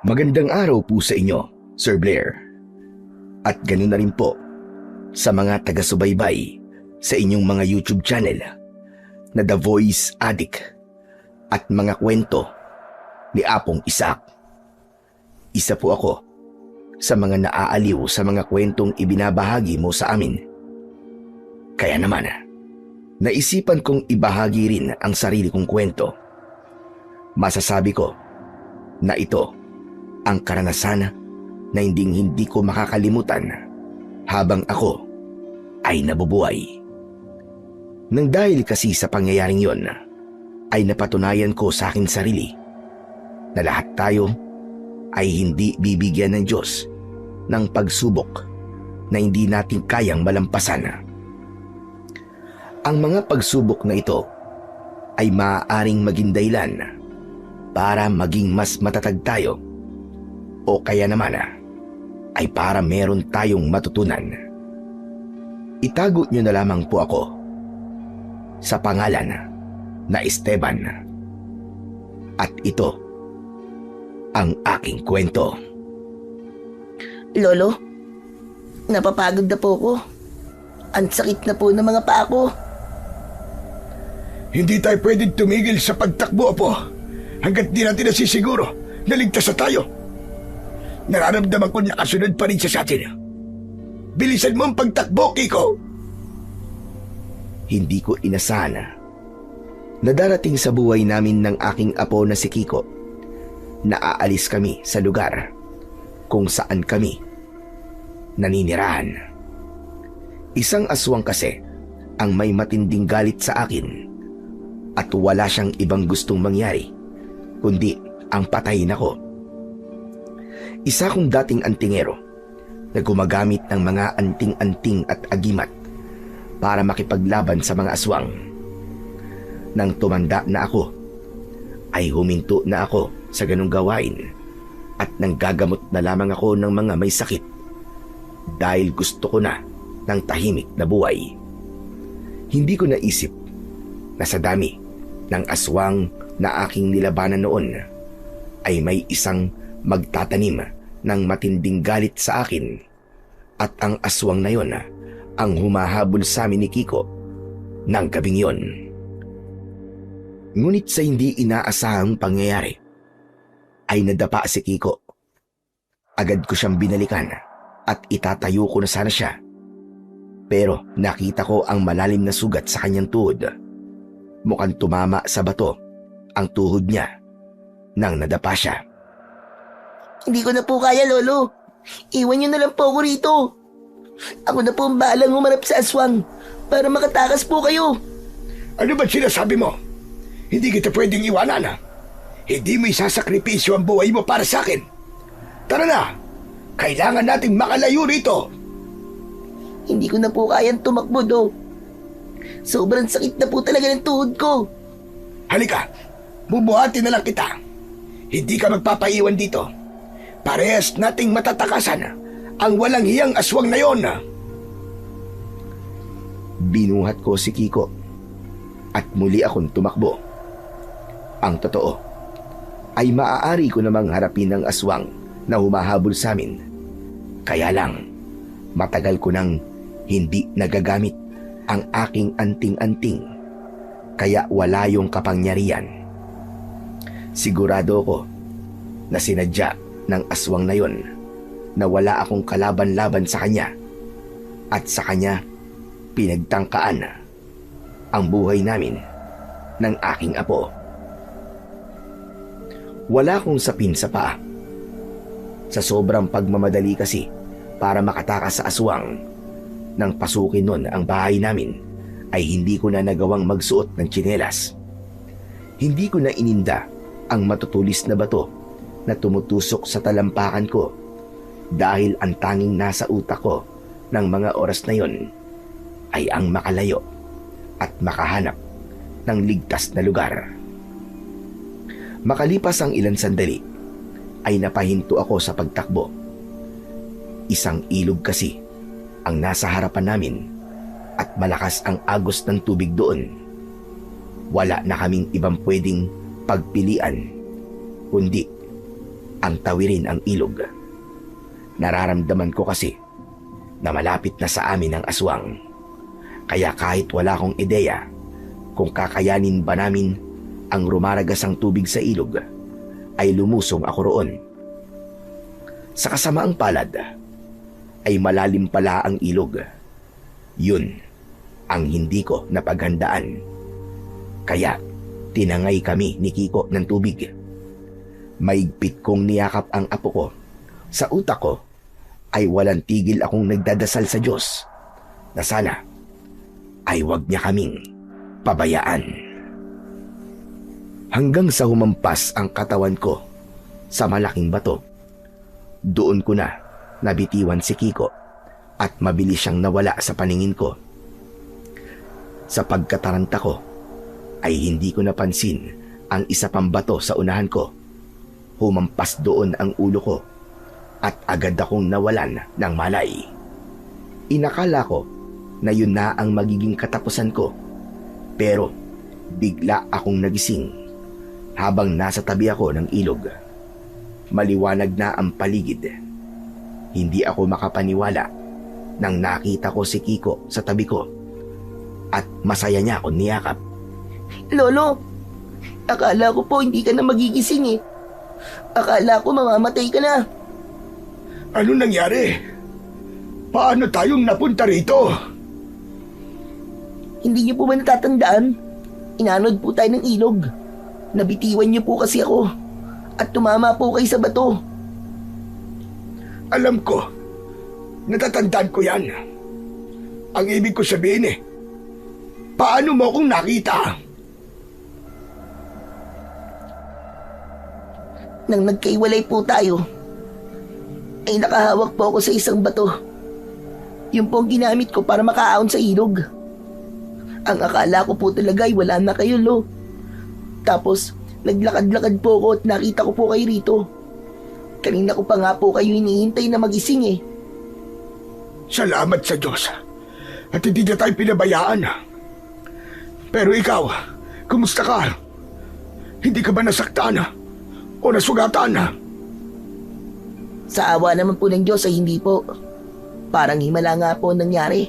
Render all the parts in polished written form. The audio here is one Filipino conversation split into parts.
Magandang araw po sa inyo, Sir Blair. At ganun na rin po sa mga taga-subaybay sa inyong mga YouTube channel na The Voice Addict at mga kwento ni Apong Isaac. Isa po ako sa mga naaaliw sa mga kwentong ibinabahagi mo sa amin. Kaya naman, naisipan kong ibahagi rin ang sarili kong kwento. Masasabi ko na ito ang karanasan na hindi ko makakalimutan habang ako ay nabubuhay. Nang dahil kasi sa pangyayaring yon, ay napatunayan ko sa aking sarili na lahat tayo ay hindi bibigyan ng Diyos ng pagsubok na hindi natin kayang malampasan. Ang mga pagsubok na ito ay maaaring maging dahilan para maging mas matatag tayo, o kaya naman ay para meron tayong matutunan. Itago niyo na lamang po ako sa pangalan na Esteban. At ito ang aking kwento. Lolo, napapagod na po ako. Ang sakit na po ng mga paa ko. Hindi tayo pwedeng tumigil sa pagtakbo, Apo, hanggat di natin nasisiguro na ligtas na tayo. Nararamdaman ko na kasunod pa rin siya sa atin. Bilisan mo ang pagtakbo, Kiko! Hindi ko inasahan na darating sa buhay namin ng aking apo na si Kiko na aalis kami sa lugar kung saan kami naninirahan. Isang aswang kasi ang may matinding galit sa akin at wala siyang ibang gustong mangyari kundi ang patayin ako. Isa kong dating antingero na gumagamit ng mga anting-anting at agimat para makipaglaban sa mga aswang. Nang tumanda na ako, ay huminto na ako sa ganung gawain at nanggagamot na lamang ako ng mga may sakit dahil gusto ko na ng tahimik na buhay. Hindi ko naisip na sa dami ng aswang na aking nilabanan noon ay may isang magtatanim ng matinding galit sa akin at ang aswang na yon ang humahabol sa amin ni Kiko ng gabing yon. Ngunit sa hindi inaasahang pangyayari ay nadapa si Kiko. Agad ko siyang binalikan at itatayo ko na sana siya, pero nakita ko ang malalim na sugat sa kanyang tuhod. Mukhang tumama sa bato ang tuhod niya nang nadapa siya. Hindi ko na po kaya, Lolo. Iwan niyo na lang po ako rito. Ako na po ang bahalang humarap sa aswang para makatakas po kayo. Ano ba sinasabi mo? Hindi kita pwedeng iwanan, ha? Hindi mo isasakripisyo ang buhay mo para sa akin. Tara na! Kailangan nating makalayo rito. Hindi ko na po kayang tumakbo, Do. Sobrang sakit na po talaga ng tuhod ko. Halika, bubuhatin na lang kita. Hindi ka magpapaiwan dito. Parehas nating matatakasan ang walang hiyang aswang na yon. Binuhat ko si Kiko at muli akong tumakbo. Ang totoo ay maaari ko namang harapin ang aswang na humahabol sa amin. Kaya lang, matagal ko nang hindi nagagamit ang aking anting-anting, kaya wala yung kapangyarihan. Sigurado ko na sinadya ng aswang na yon na wala akong kalaban-laban sa kanya at sa kanya pinagtangkaan ang buhay namin ng aking apo. Wala akong sapin sa paa. Sa sobrang pagmamadali kasi para makatakas sa aswang, nang pasukin nun ang bahay namin ay hindi ko na nagawang magsuot ng tsinelas. Hindi ko na ininda ang matutulis na bato na tumutusok sa talampakan ko dahil ang tanging nasa utak ko ng mga oras na yon ay ang makalayo at makahanap ng ligtas na lugar. Makalipas ang ilang sandali ay napahinto ako sa pagtakbo. Isang ilog kasi ang nasa harapan namin at malakas ang agos ng tubig doon. Wala na kaming ibang pwedeng pagpilian kundi ang tawirin ang ilog. Nararamdaman ko kasi na malapit na sa amin ang aswang. Kaya kahit wala akong ideya kung kakayanin ba namin ang rumaragasang tubig sa ilog, ay lumusong ako roon. Sa kasamaang palad, ay malalim pala ang ilog. Yun ang hindi ko napaghandaan. Kaya tinangay kami ni Kiko ng tubig. Maigpit kong niyakap ang apo ko. Sa utak ko ay walang tigil akong nagdadasal sa Diyos na sana ay wag niya kaming pabayaan. Hanggang sa humampas ang katawan ko sa malaking bato, doon ko na nabitiwan si Kiko at mabilis siyang nawala sa paningin ko. Sa pagkataranta ko ay hindi ko napansin ang isa pang bato sa unahan ko. Humampas doon ang ulo ko at agad akong nawalan ng malay. Inakala ko na yun na ang magiging katapusan ko, pero bigla akong nagising habang nasa tabi ako ng ilog. Maliwanag na ang paligid. Hindi ako makapaniwala nang nakita ko si Kiko sa tabi ko at masaya niya akong niyakap. Lolo, akala ko po hindi ka na magigising eh. Akala ko mamamatay ka na. Ano nangyari? Paano tayong napunta rito? Hindi niyo po ba natatandaan? Inanod po tayo ng ilog. Nabitiwan niyo po kasi ako at tumama po kayo sa bato. Alam ko. Natatandaan ko yan. Ang ibig ko sabihin paano mo akong nakita? Nang nagkaiwalay po tayo, ay nakahawak po ako sa isang bato. Yung po ang ginamit ko para makaahon sa ilog. Ang akala ko po talaga ay wala na kayo, Lo. Tapos, naglakad-lakad po ako at nakita ko po kayo rito. Kanina ko pa nga po kayo hinihintay na magising eh. Salamat sa Diyos. At hindi na tayo pinabayaan. Pero ikaw, kumusta ka? Hindi ka ba nasaktan o nasugatan? Sa awa naman po ng Diyos ay hindi po. Parang himala nga po ang nangyari.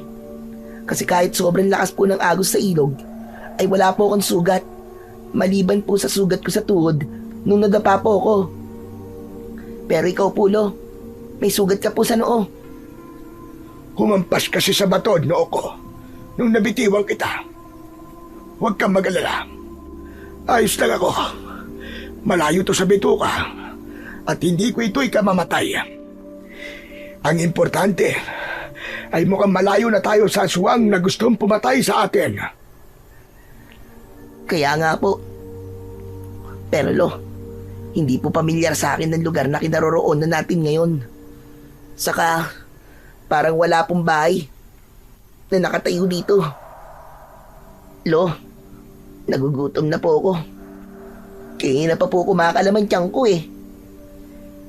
Kasi kahit sobrang lakas po ng agos sa ilog, ay wala po akong sugat. Maliban po sa sugat ko sa tuhod nung nadapa po ako. Pero ikaw po, Lo, may sugat ka po sa noo. Humampas kasi sa bato noo ko nung nabitiwan kita. Huwag kang mag-alala. Ayos lang ako. Malayo to sa bituka at hindi ko ito'y kamamatay. Ang importante ay mukhang malayo na tayo sa aswang na gustong pumatay sa atin. Kaya nga po. Pero Lo, hindi po pamilyar sa akin ng lugar na kinaroroonan natin ngayon. Saka, parang wala pong bahay na nakatayo dito. Lo, nagugutom na po ako. Kaya na pa po kumakalaman tiyang ko eh.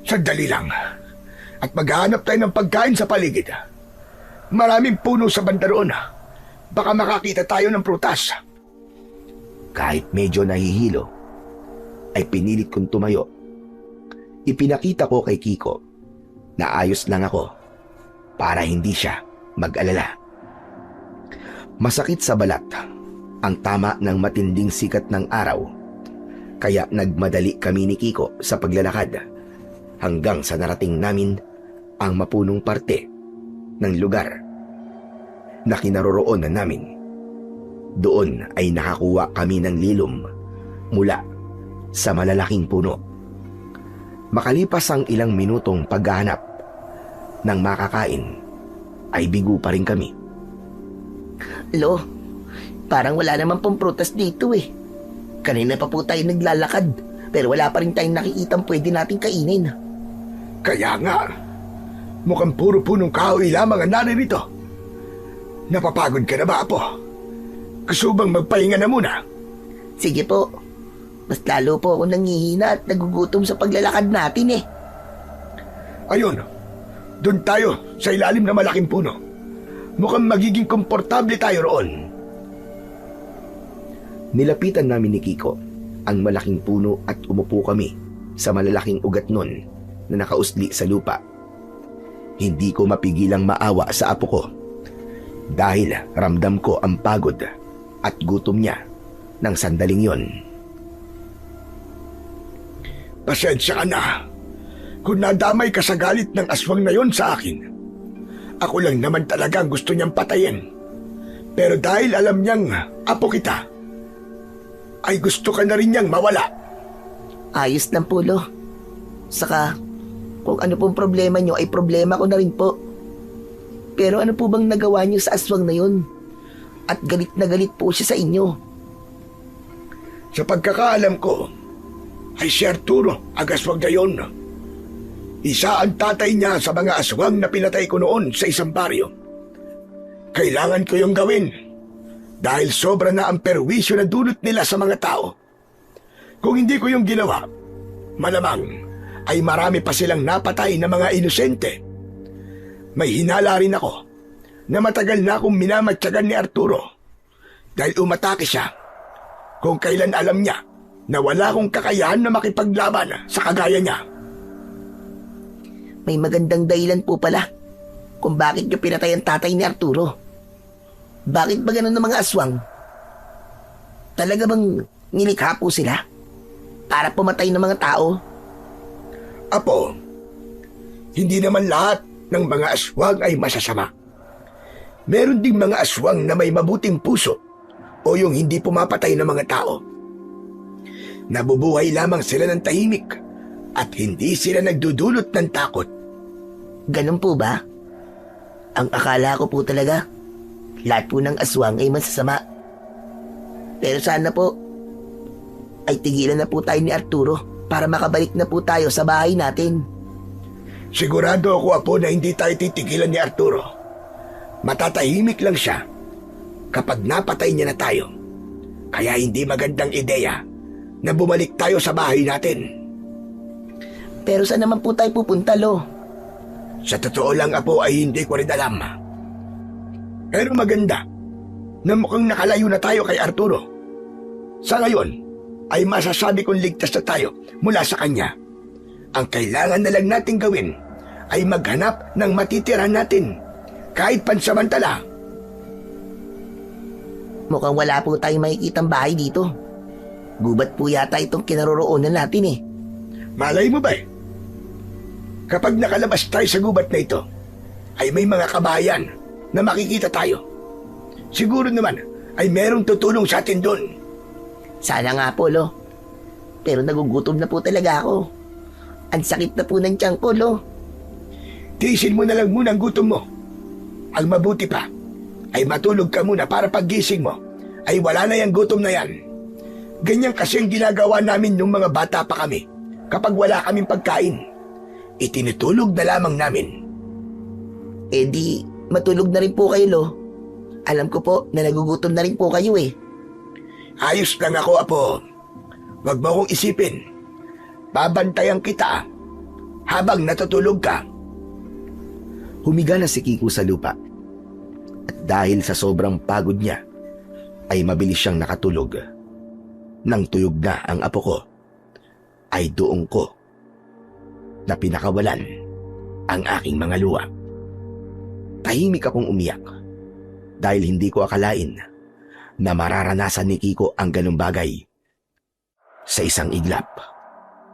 Sandali lang. At maghahanap tayo ng pagkain sa paligid. Maraming puno sa banda roon. Baka makakita tayo ng prutas. Kahit medyo nahihilo, ay pinilit kong tumayo. Ipinakita ko kay Kiko na ayos lang ako para hindi siya mag-alala. Masakit sa balat ang tama ng matinding sikat ng araw, kaya nagmadali kami ni Kiko sa paglalakad hanggang sa narating namin ang mapunong parte ng lugar na kinaroroonan namin. Doon ay nakakuha kami ng lilom mula sa malalaking puno. Makalipas ang ilang minutong paghahanap ng makakain, ay bigo pa rin kami. Lo, parang wala naman pong prutas dito eh. Kanina pa po tayo naglalakad, pero wala pa rin tayong nakikitang pwede nating kainin. Kaya nga, mukhang puro punong kahoy lamang ang naririto. Napapagod ka na ba, Apo? Gusto bang magpahinga na muna? Sige po, mas lalo po ako nangihina at nagugutom sa paglalakad natin eh. Ayun, doon tayo sa ilalim ng malaking puno. Mukhang magiging komportable tayo roon. Nilapitan namin ni Kiko ang malaking puno at umupo kami sa malalaking ugat nun na nakausli sa lupa. Hindi ko mapigilang maawa sa apo ko dahil ramdam ko ang pagod at gutom niya ng sandaling yon. Pasensya ka na kung nadamay ka sa galit ng aswang na yon sa akin. Ako lang naman talaga ang gusto niyang patayin. Pero dahil alam niyang apo kita, ay gusto ka na rin niyang mawala. Ayos lang po, Lo. Saka, kung ano pong problema nyo ay problema ko na rin po. Pero ano po bang nagawa nyo sa aswang na yun? At galit na galit po siya sa inyo. Sa pagkakaalam ko, ay si Arturo ang aswang na yon. Isa ang tatay niya sa mga aswang na pinatay ko noon sa isang baryo. Kailangan ko yung gawin dahil sobra na ang perwisyo na dulot nila sa mga tao. Kung hindi ko yung ginawa, malamang ay marami pa silang napatay na mga inosente. May hinala rin ako na matagal na akong minamatyagan ni Arturo dahil umatake siya kung kailan alam niya na wala akong kakayahan na makipaglaban sa kagaya niya. May magandang dahilan po pala kung bakit nyo pinatay ang tatay ni Arturo. Bakit ba ganun ng mga aswang? Talaga bang nilikha po sila para pumatay ng mga tao? Apo, hindi naman lahat ng mga aswang ay masasama. Meron ding mga aswang na may mabuting puso o yung hindi pumapatay ng mga tao. Nabubuhay lamang sila ng tahimik at hindi sila nagdudulot ng takot. Ganun po ba? Ang akala ko po talaga, lahat po ng aswang ay masasama. Pero sana po, ay tigilan na po tayo ni Arturo para makabalik na po tayo sa bahay natin. Sigurado ako, Apo, na hindi tayo titigilan ni Arturo. Matatahimik lang siya kapag napatay niya na tayo. Kaya hindi magandang ideya na bumalik tayo sa bahay natin. Pero saan naman po tayo pupunta, Lo? Sa totoo lang, Apo, ay hindi ko rin alam. Pero maganda na mukhang nakalayo na tayo kay Arturo. Sa ngayon, ay masasabi kong ligtas na tayo mula sa kanya. Ang kailangan na lang natin gawin ay maghanap ng matitirahan natin kahit pansamantala. Mukhang wala po tayong makikitang bahay dito. Gubat po yata itong kinaroroonan natin eh. Malay mo ba eh? Kapag nakalabas tayo sa gubat na ito, ay may mga kabayan na makikita tayo. Siguro naman ay merong tutulong sa atin doon. Sana nga po, Lo. Pero nagugutom na po talaga ako. Ang sakit na po ng tiyan ko, Lo. Tiisin mo na lang muna ang gutom mo. Ang mabuti pa ay matulog ka muna para paggising mo ay wala na yung gutom na yan. Ganyan kasi ang ginagawa namin nung mga bata pa kami kapag wala kaming pagkain. Itinutulog na lamang namin. Eh di, matulog na rin po kayo, Lo. Alam ko po na nagugutom na rin po kayo eh. Ayos lang ako, Apo. Huwag mo akong isipin. Babantayan kita habang natutulog ka. Humiga na si Kiko sa lupa. At dahil sa sobrang pagod niya, ay mabilis siyang nakatulog. Nang tuyog na ang apo ko, ay doon ko na pinakawalan ang aking mga luha. Tahimik akong umiyak dahil hindi ko akalain na mararanasan ni Kiko ang ganung bagay. Sa isang iglap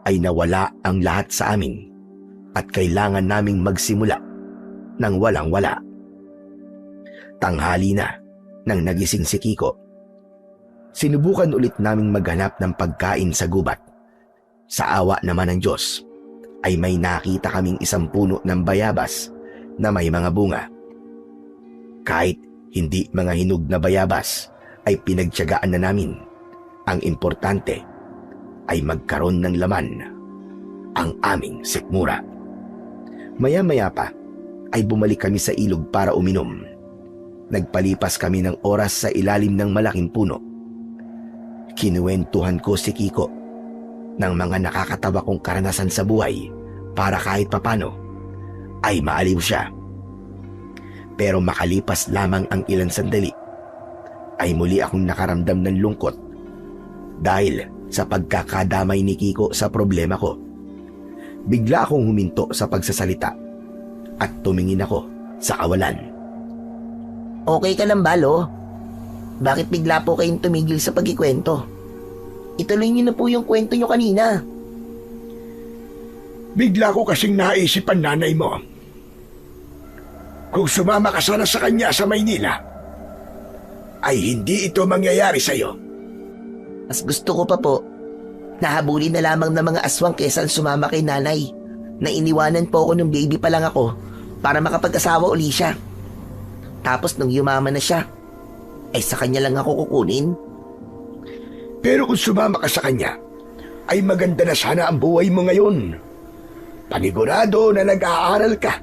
ay nawala ang lahat sa amin at kailangan naming magsimula ng walang-wala. Tanghali na nang nagising si Kiko. Sinubukan ulit naming maghanap ng pagkain sa gubat. Sa awa naman ng Diyos ay may nakita kaming isang puno ng bayabas na may mga bunga. Kahit hindi mga hinog na bayabas ay pinagtiyagaan na namin. Ang importante ay magkaroon ng laman ang aming sikmura. Maya-maya pa ay bumalik kami sa ilog para uminom. Nagpalipas kami ng oras sa ilalim ng malaking puno. Kinuwentuhan ko si Kiko ng mga nakakatawa kong karanasan sa buhay para kahit papano ay maaliw siya. Pero makalipas lamang ang ilang sandali ay muli akong nakaramdam ng lungkot dahil sa pagkakadamay ni Kiko sa problema ko. Bigla akong huminto sa pagsasalita at tumingin ako sa kawalan. Okay ka lang ba, Lo? Bakit bigla po kayong tumigil sa pagkikwento? Ituloy niyo na po yung kwento niyo kanina. Bigla ko kasing naisip ang nanay mo. Kung sumama ka sana sa kanya sa Maynila, ay hindi ito mangyayari sa'yo. Mas gusto ko pa po, nahabulin na lamang ng mga aswang kesa sumama kay nanay, na iniwanan po ako nung baby pa lang ako para makapag-asawa uli siya. Tapos nung yumaman na siya, ay sa kanya lang ako kukunin. Pero kung sumama ka sa kanya, ay maganda na sana ang buhay mo ngayon. Panigurado na nag-aaral ka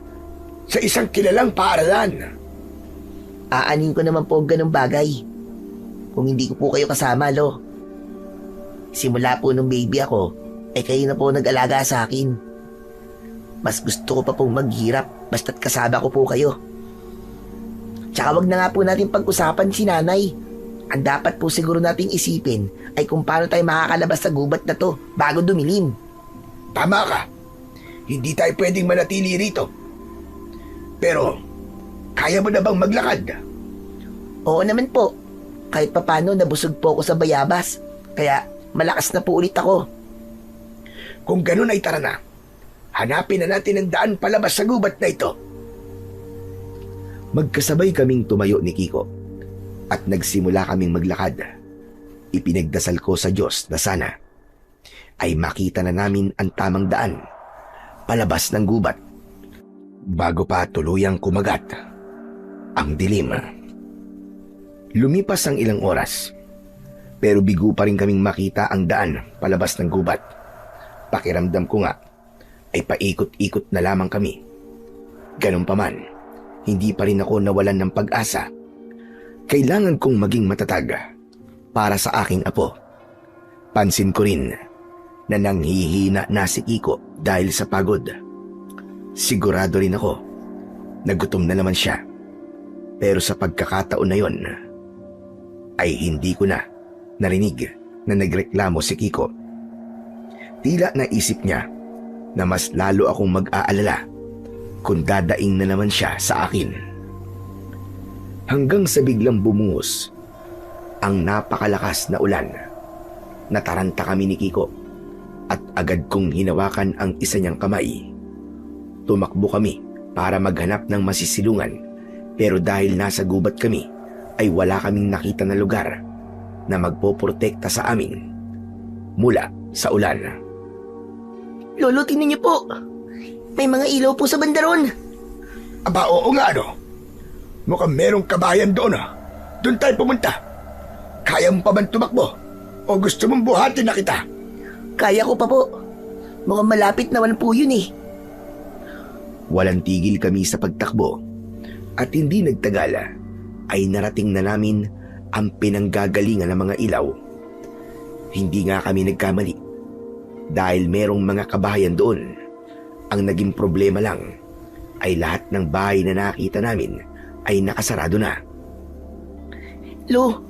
sa isang kilalang paaralan. Aanin ko naman po ang ganung bagay kung hindi ko po kayo kasama, Lo. Simula po nung baby ako, ay kayo na po nag-alaga sa akin. Mas gusto ko pa pong maghirap basta't kasama ko po kayo. Tsaka wag na nga po natin pag-usapan si nanay. Ang dapat po siguro nating isipin ay kung paano tayo makakalabas sa gubat na to bago dumilim. Tama ka. Hindi tayo pwedeng manatili rito. Pero, kaya mo na bang maglakad? Oo naman po. Kahit papano nabusog po ako sa bayabas. Kaya malakas na po ulit ako. Kung ganun ay tara na. Hanapin na natin ang daan palabas sa gubat na ito. Magkasabay kaming tumayo ni Kiko at nagsimula kaming maglakad. Ipinagdasal ko sa Diyos na sana ay makita na namin ang tamang daan palabas ng gubat bago pa tuluyang kumagat ang dilim. Lumipas ang ilang oras pero bigo pa rin kaming makita ang daan palabas ng gubat. Pakiramdam ko nga ay paikot-ikot na lamang kami. Ganun pa man, hindi pa rin ako nawalan ng pag-asa. Kailangan kong maging matatag para sa aking apo. Pansin ko rin na nanghihina na si Kiko dahil sa pagod. Sigurado rin ako na gutom na naman siya. Pero sa pagkakataon na yon, ay hindi ko na narinig na nagreklamo si Kiko. Tila naisip niya na mas lalo akong mag-aalala kung dadaing na naman siya sa akin. Hanggang sa biglang bumuhos ang napakalakas na ulan. Nataranta kami ni Kiko at agad kong hinawakan ang isa niyang kamay. Tumakbo kami para maghanap ng masisilungan pero dahil nasa gubat kami ay wala kaming nakita na lugar na magpoprotekta sa amin mula sa ulan. Lolo, tingnan niyo po. May mga ilaw po sa bandaron. Aba, oo nga ano. Mukhang merong kabayan doon ah. Doon tayo pumunta. Kaya mo pa man tumakbo? O gusto mong buhatin na kita? Kaya ko pa po. Mukhang malapit naman po yun eh. Walang tigil kami sa pagtakbo at hindi nagtagal ay narating na namin ang pinanggagalingan ng mga ilaw. Hindi nga kami nagkamali dahil merong mga kabahayan doon. Ang naging problema lang ay lahat ng bahay na nakita namin ay nakasarado na. Lo,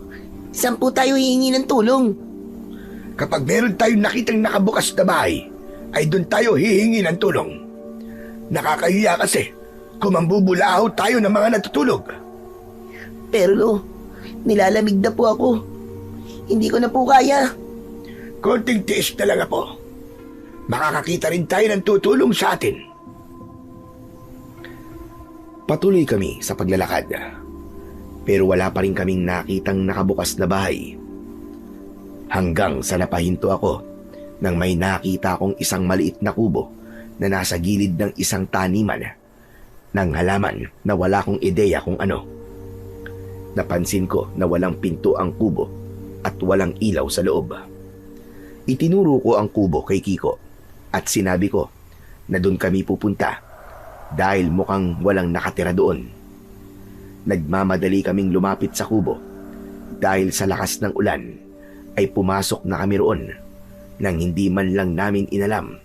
saan po tayo hihingi ng tulong? Kapag meron tayong nakitang nakabukas na bahay, ay doon tayo hihingi ng tulong. Nakakahiya kasi kung mambubulahaw tayo ng mga natutulog. Pero Lo, nilalamig na po ako. Hindi ko na po kaya. Konting tiis na lang po. Makakakita rin tayo ng tutulong sa atin. Patuloy kami sa paglalakad. Pero wala pa rin kaming nakitang nakabukas na bahay. Hanggang sa napahinto ako nang may nakita akong isang maliit na kubo na nasa gilid ng isang taniman ng halaman na wala akong ideya kung ano. Napansin ko na walang pinto ang kubo at walang ilaw sa loob. Itinuro ko ang kubo kay Kiko at sinabi ko na doon kami pupunta dahil mukhang walang nakatira doon. Nagmamadali kaming lumapit sa kubo dahil sa lakas ng ulan ay pumasok na kami roon nang hindi man lang namin inalam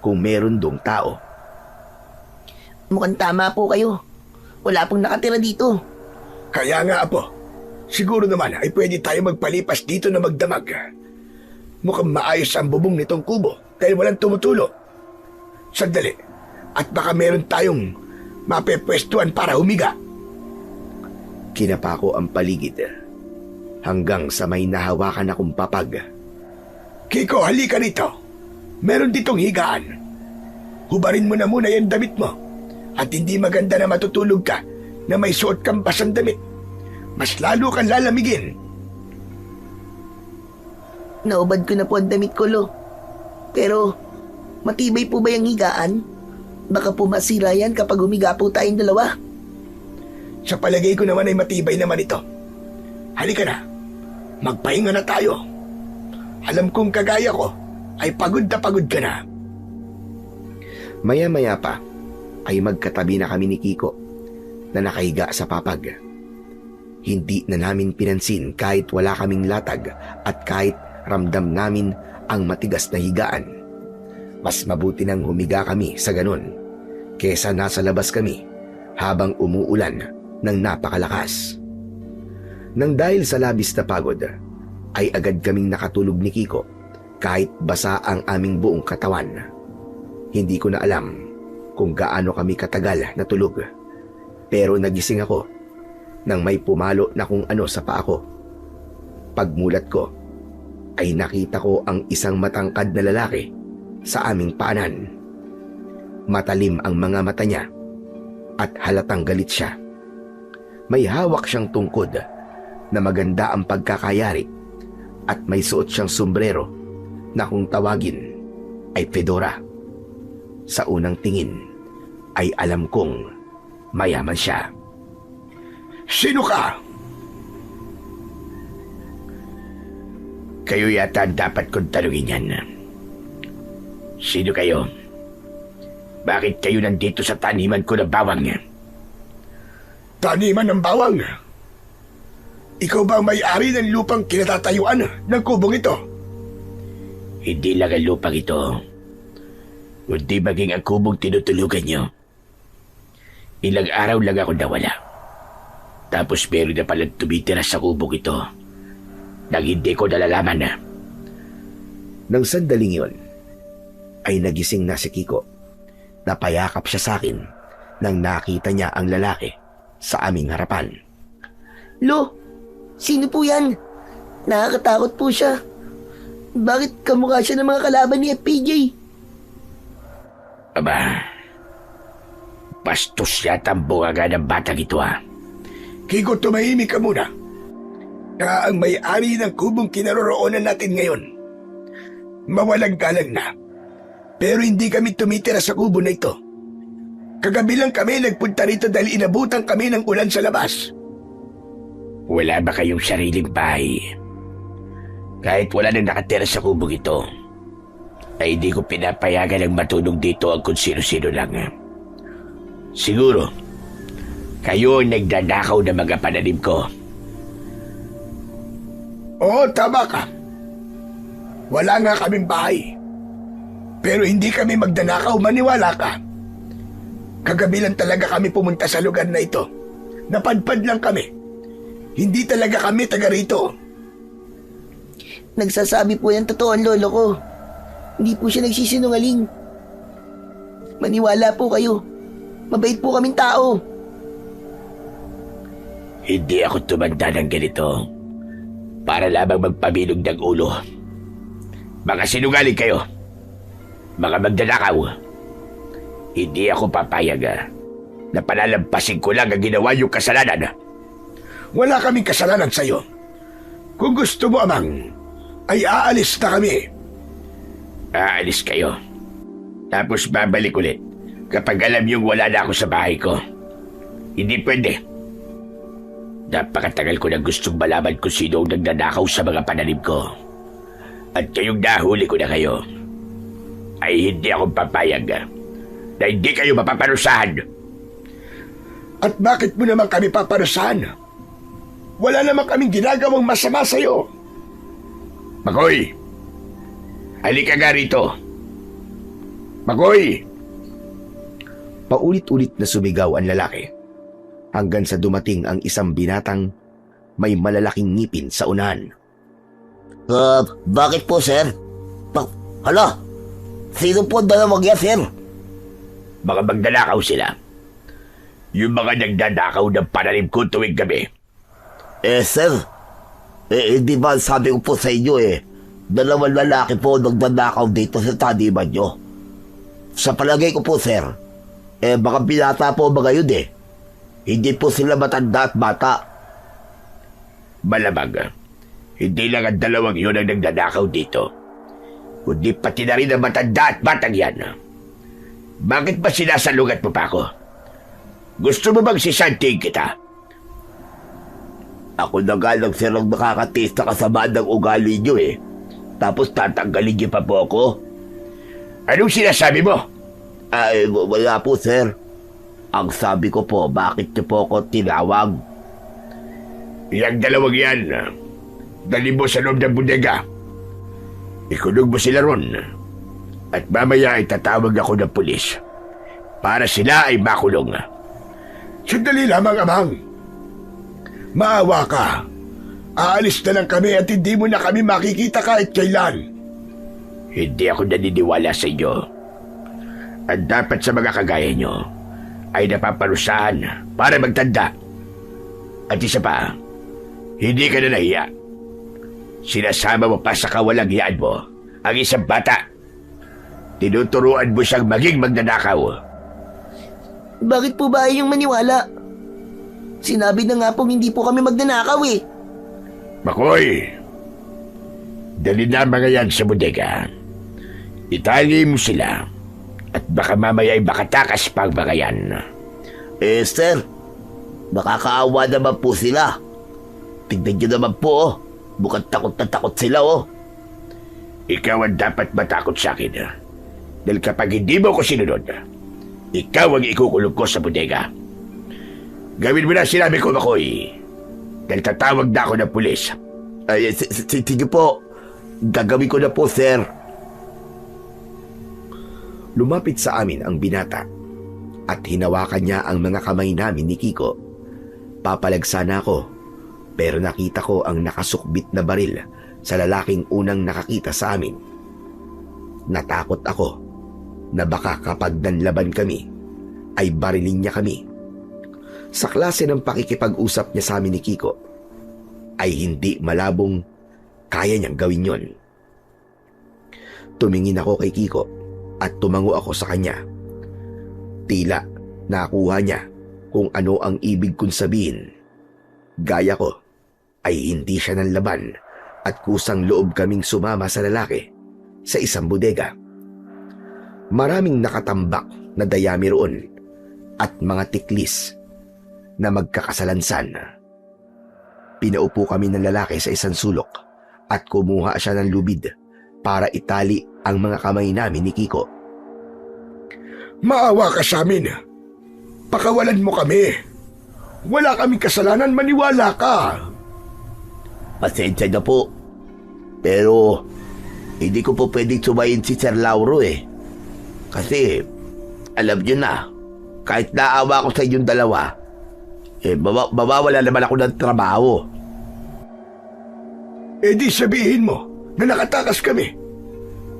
kung meron dong tao. Mukhang tama po kayo. Wala pong nakatira dito. Kaya nga apo, siguro naman ay pwede tayo magpalipas dito na magdamag. Mukhang maayos ang bubong nitong kubo dahil walang tumutulo. Sandali. At baka meron tayong mapepwestuhan para humiga. Kinapa ko ang paligid hanggang sa may nahawakan akong papag. Kiko, halika rito. Meron ditong higaan. Hubarin mo na muna yung damit mo. At hindi maganda na matutulog ka na may suot kang basang damit. Mas lalo kang lalamigin. Naubad ko na po ang damit ko, Lo. Pero, matibay po ba yung higaan? Baka po masira yan kapag humiga po tayong dalawa. Sa palagay ko naman ay matibay naman ito. Halika na. Magpahinga na tayo. Alam kong kagaya ko ay pagod na pagod ka na. Maya-maya pa ay magkatabi na kami ni Kiko na nakahiga sa papag. Hindi na namin pinansin kahit wala kaming latag at kahit ramdam namin ang matigas na higaan. Mas mabuti nang humiga kami sa ganun kesa nasa labas kami habang umuulan ng napakalakas. Nang dahil sa labis na pagod, ay agad kaming nakatulog ni Kiko kahit basa ang aming buong katawan. Hindi ko na alam kung gaano kami katagal na tulog, pero nagising ako nang may pumalo na kung ano sa paa ko. Pagmulat ko ay nakita ko ang isang matangkad na lalaki sa aming paanan. Matalim ang mga mata niya at halatang galit siya. May hawak siyang tungkod na maganda ang pagkakayari at may suot siyang sombrero na kung tawagin ay fedora. Sa unang tingin ay alam kong mayaman siya. Sino ka? Kayo yata dapat kong tanungin yan. Sino kayo? Bakit kayo nandito sa taniman ko na bawang? Taniman ng bawang. Ikaw ba ang may-ari ng lupang kinatatayuan ng kubong ito? Hindi lang ang lupang ito, kundi maging ang kubong tinutulugan nyo. Ilang araw lang ako nawala. Tapos meron na palang tumitira sa kubong ito nang hindi ko nalalaman na. Nang sandaling yon, ay nagising na si Kiko. Napayakap siya sa akin nang nakita niya ang lalaki sa aming harapan. Lo, sino po yan? Nakakatakot po siya. Bakit kamukha siya ng mga kalaban ni FPJ? Aba, bastos yata ang bungaga ng batang ito ha. Kiko, tumahimik ka muna. Na ang may-ari ng kubong kinaroroonan natin ngayon. Mawalang galang na. Pero hindi kami tumitira sa kubo na ito. Kagabi lang kami nagpunta rito dahil inabutan kami ng ulan sa labas. Wala ba kayong sariling bahay? Kahit wala nang nakatira sa kubong ito, ay hindi ko pinapayagan ang matulog dito ang kung sino-sino lang. Siguro, kayo ang nagdadakaw ng mga pananim ko. Oo, tama ka. Wala nga kaming bahay. Pero hindi kami magdanakaw, maniwala ka. Kagabi lang talaga kami pumunta sa lugar na ito. Napadpad lang kami. Hindi talaga kami taga rito. Nagsasabi po yan totoo ang lolo ko. Hindi po siya nagsisinungaling. Maniwala po kayo. Mabait po kaming tao. Hindi ako tumanda ng ganito para lamang magpabilog ng ulo. Mga sinungaling kayo. Mga magdanakaw. Hindi ako papayag na palalampasin ko lang ang ginawa yung kasalanan. Wala kaming kasalanan sa'yo. Kung gusto mo, amang, ay aalis na kami. Aalis kayo. Tapos babalik ulit kapag alam yung wala na ako sa bahay ko. Hindi pwede. Napakatagal ko na gustong malaman kung sino ang nagnanakaw sa mga pananim ko. At kayong nahuli ko na kayo, ay hindi ako papayag na hindi kayo mapaparusahan. At bakit mo naman kami paparusahan? Wala naman kaming ginagawang masama sa'yo. Makoy! Halika nga rito. Makoy! Paulit-ulit na sumigaw ang lalaki hanggang sa dumating ang isang binatang may malalaking ngipin sa unahan. Bakit po, sir? Hala, sino po dalawang yan, sir? Baka magdanakaw sila. Yung mga nagdanakaw ng pananim ko tuwing gabi. Sir, hindi ba sabi ko po sa inyo dalawang lalaki po nagdanakaw dito sa taniman nyo. Sa palagay ko po, sir, baka binata po ba yun Hindi po sila matanda at bata. Malamang, hindi lang ang dalawang yun ang nagdanakaw dito, kundi pati na rin ang matanda at batang yan. Bakit ba sinasalungat mo pa ako? Gusto mo bang sisantiin kita? Ako na nga lang, sir, ang nakakatiis na kasamaan ng ugali nyo Tapos tatanggalin niyo pa po ako? Anong sinasabi mo? Wala po, sir. Ang sabi ko po, bakit niyo po ako tinawag? Yang dalawang yan, dali mo sa loob ng bodega. Ikulog mo sila ron. At mamaya ay tatawag ako ng pulis para sila ay makulong. Sandali lamang, Amang. Maawa ka. Aalis na lang kami at hindi mo na kami makikita kahit kailan. Hindi ako naniniwala sa inyo. At dapat sa mga kagaya nyo ay napaparusahan para magtanda. At isa pa, hindi ka na nahiya. Sinasama mo pa sa kawalang hiyaan mo ang isang bata. Tinuturuan mo siyang maging magnanakaw. Bakit po ba yung maniwala? Sinabi na nga pong hindi po kami magnanakaw Makoy, dali na mga yan sa bodega. Itali mo sila at baka mamaya ay makatakas pa ang mga yan. Sir, nakakaawa naman po sila. Tignan niyo naman po, mukhang takot na takot sila Ikaw ang dapat matakot sa akin. Dahil kapag hindi mo ko sinunod, ikaw ang ikukulong ko sa bodega. Gawin mo na sinabi ko, Makoy. Dahil tatawag na ako ng pulis. Sige po, gagawin ko na po, sir. Lumapit sa amin ang binata at hinawakan niya ang mga kamay namin ni Kiko. Papalagsa na ako, pero nakita ko ang nakasukbit na baril sa lalaking unang nakakita sa amin. Natakot ako na baka kapag nanlaban kami, ay barilin niya kami. Sa klase ng pakikipag-usap niya sa amin ni Kiko, ay hindi malabong kaya niyang gawin yon. Tumingin ako kay Kiko at tumango ako sa kanya. Tila nakuha niya kung ano ang ibig kong sabihin. Gaya ko ay hindi siya nanlaban at kusang loob kaming sumama sa lalaki sa isang bodega. Maraming nakatambak na dayami roon at mga tiklis na magkakasalansan. Pinaupo kami ng lalaki sa isang sulok at kumuha siya ng lubid para itali ang mga kamay namin ni Kiko. Maawa ka sa amin. Pakawalan mo kami. Wala kaming kasalanan, maniwala ka. Pasensya na po. Pero, hindi ko po pwedeng sumayin si Sir Lauro Kasi, alam niyo na, kahit naawa ko sa inyong dalawa, mawawala naman ako ng trabaho. Di sabihin mo na nakatakas kami.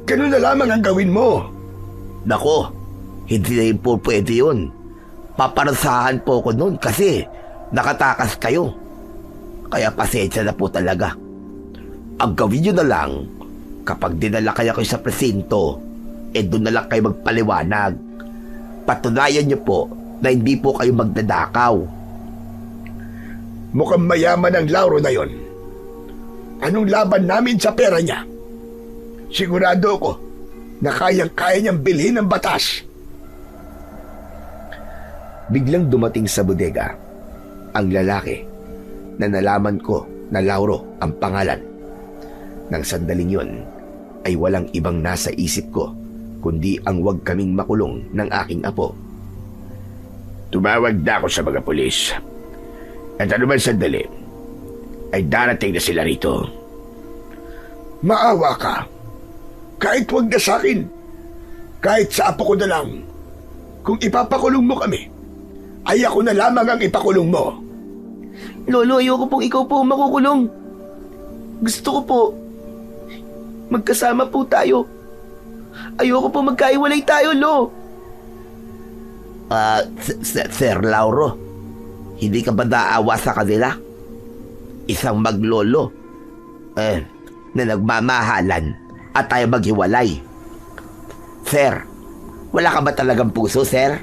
Ganun na lamang ang gawin mo. Nako, hindi na po pwede yun. Paparasahan po ko nun kasi nakatakas kayo. Kaya pasensya na po talaga. Ang gawin nyo na lang, kapag dinala kayo sa presinto, doon na lang kayo magpaliwanag. Patunayan nyo po na hindi po kayo magdadakaw. Mukhang mayaman ang Lauro na yon. Anong laban namin sa pera niya? Sigurado ko na kayang-kaya niyang bilhin ng batas. Biglang dumating sa bodega ang lalaki na nalaman ko na Lauro ang pangalan. Nang sandaling yon ay walang ibang nasa isip ko kundi ang wag kaming makulong ng aking apo. Tumawag na ako sa mga pulis. At anuman sandali, ay darating na sila rito. Maawa ka. Kahit wag na sa akin. Kahit sa apo ko na lang. Kung ipapakulong mo kami, ay ako na lamang ang ipakulong mo. Lolo, ayoko pong ikaw po makukulong. Gusto ko po, magkasama po tayo. Ayoko po magkaiwalay tayo, Lo. Sir Lauro, hindi ka ba naawa sa kanila? Isang maglolo, na nagmamahalan at tayo maghiwalay. Sir, wala ka ba talagang puso, sir?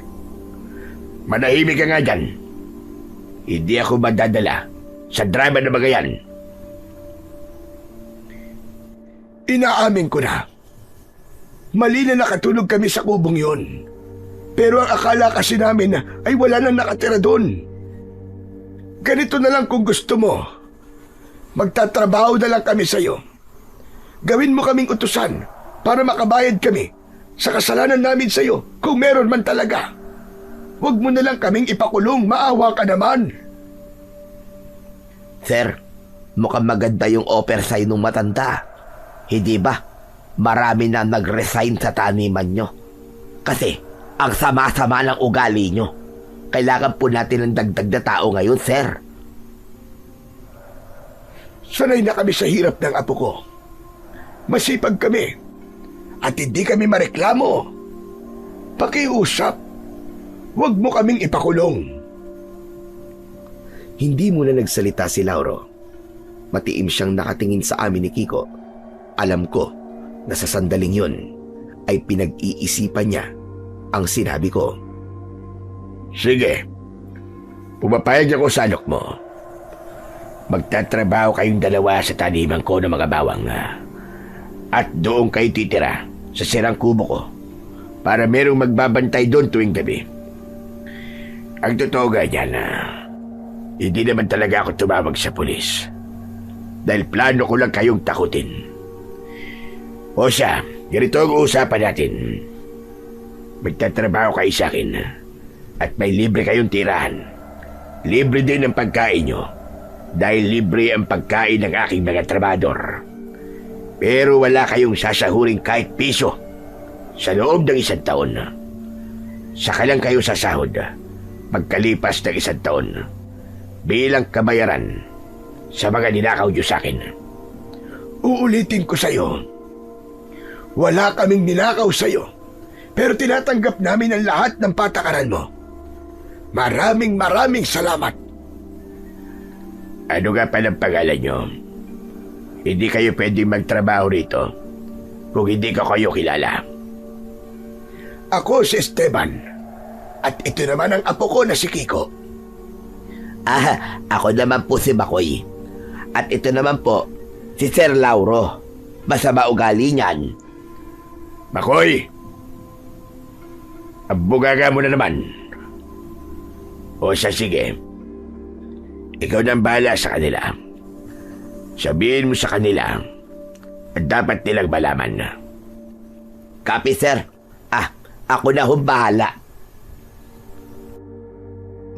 Manahimik ka nga dyan. Hindi ako madadala sa drama na mga yan. Inaamin ko na. Mali na nakatulog kami sa kubong yun. Pero ang akala kasi namin ay wala nang nakatira doon. Ganito na lang kung gusto mo. Magtatrabaho na lang kami sa'yo. Gawin mo kaming utusan para makabayad kami sa kasalanan namin sa'yo kung meron man talaga. Huwag mo na lang kaming ipakulong, maawa ka naman. Sir, mukhang maganda yung offer sa'yo nung matanda. Hindi ba? Marami na nag-resign sa taniman nyo. Kasi, ang sama-sama ng ugali nyo. Kailangan po natin ng dagdag na tao ngayon, sir. Sanay na kami sa hirap ng apo ko. Masipag kami. At hindi kami mareklamo. Pakiusap. Huwag mo kaming ipakulong. Hindi muna nagsalita si Lauro. Matiim siyang nakatingin sa amin ni Kiko. Alam ko na sa sandaling yun ay pinag-iisipan niya ang sinabi ko. Sige, pumapayag ako sa alok mo. Magtatrabaho kayong dalawa sa taniman ko ng mga bawang. At doon kayo titira sa sirang kubo ko para merong magbabantay doon tuwing gabi. Ang totoo ganyan, hindi naman talaga ako tumawag sa pulis. Dahil plano ko lang kayong takutin. O siya, ganito ang usapan natin. Magtatrabaho kayo sa akin at may libre kayong tirahan. Libre din ang pagkain nyo dahil libre ang pagkain ng aking mga trabador. Pero wala kayong sasahuring kahit piso sa loob ng 1 taon. Saka lang kayo sasahod pagkalipas ng 1 taon bilang kabayaran sa mga ninakaw nyo sa akin. Uulitin ko sa'yo. Wala kaming ninakaw sa'yo. Pero tinatanggap namin ang lahat ng patakaran mo. Maraming salamat. Ano nga palang pangalan nyo? Hindi kayo pwedeng magtrabaho rito kung hindi ko kayo kilala. Ako si Esteban. At ito naman ang apo ko na si Kiko. Ako naman po si Makoy. At ito naman po, si Sir Lauro. Masama ugali niyan. Makoy! Abugaga mo na naman. O siya, sige. Ikaw nang bahala sa kanila. Sabihin mo sa kanila at dapat nilang malaman. Copy, sir. Ako na hong bahala.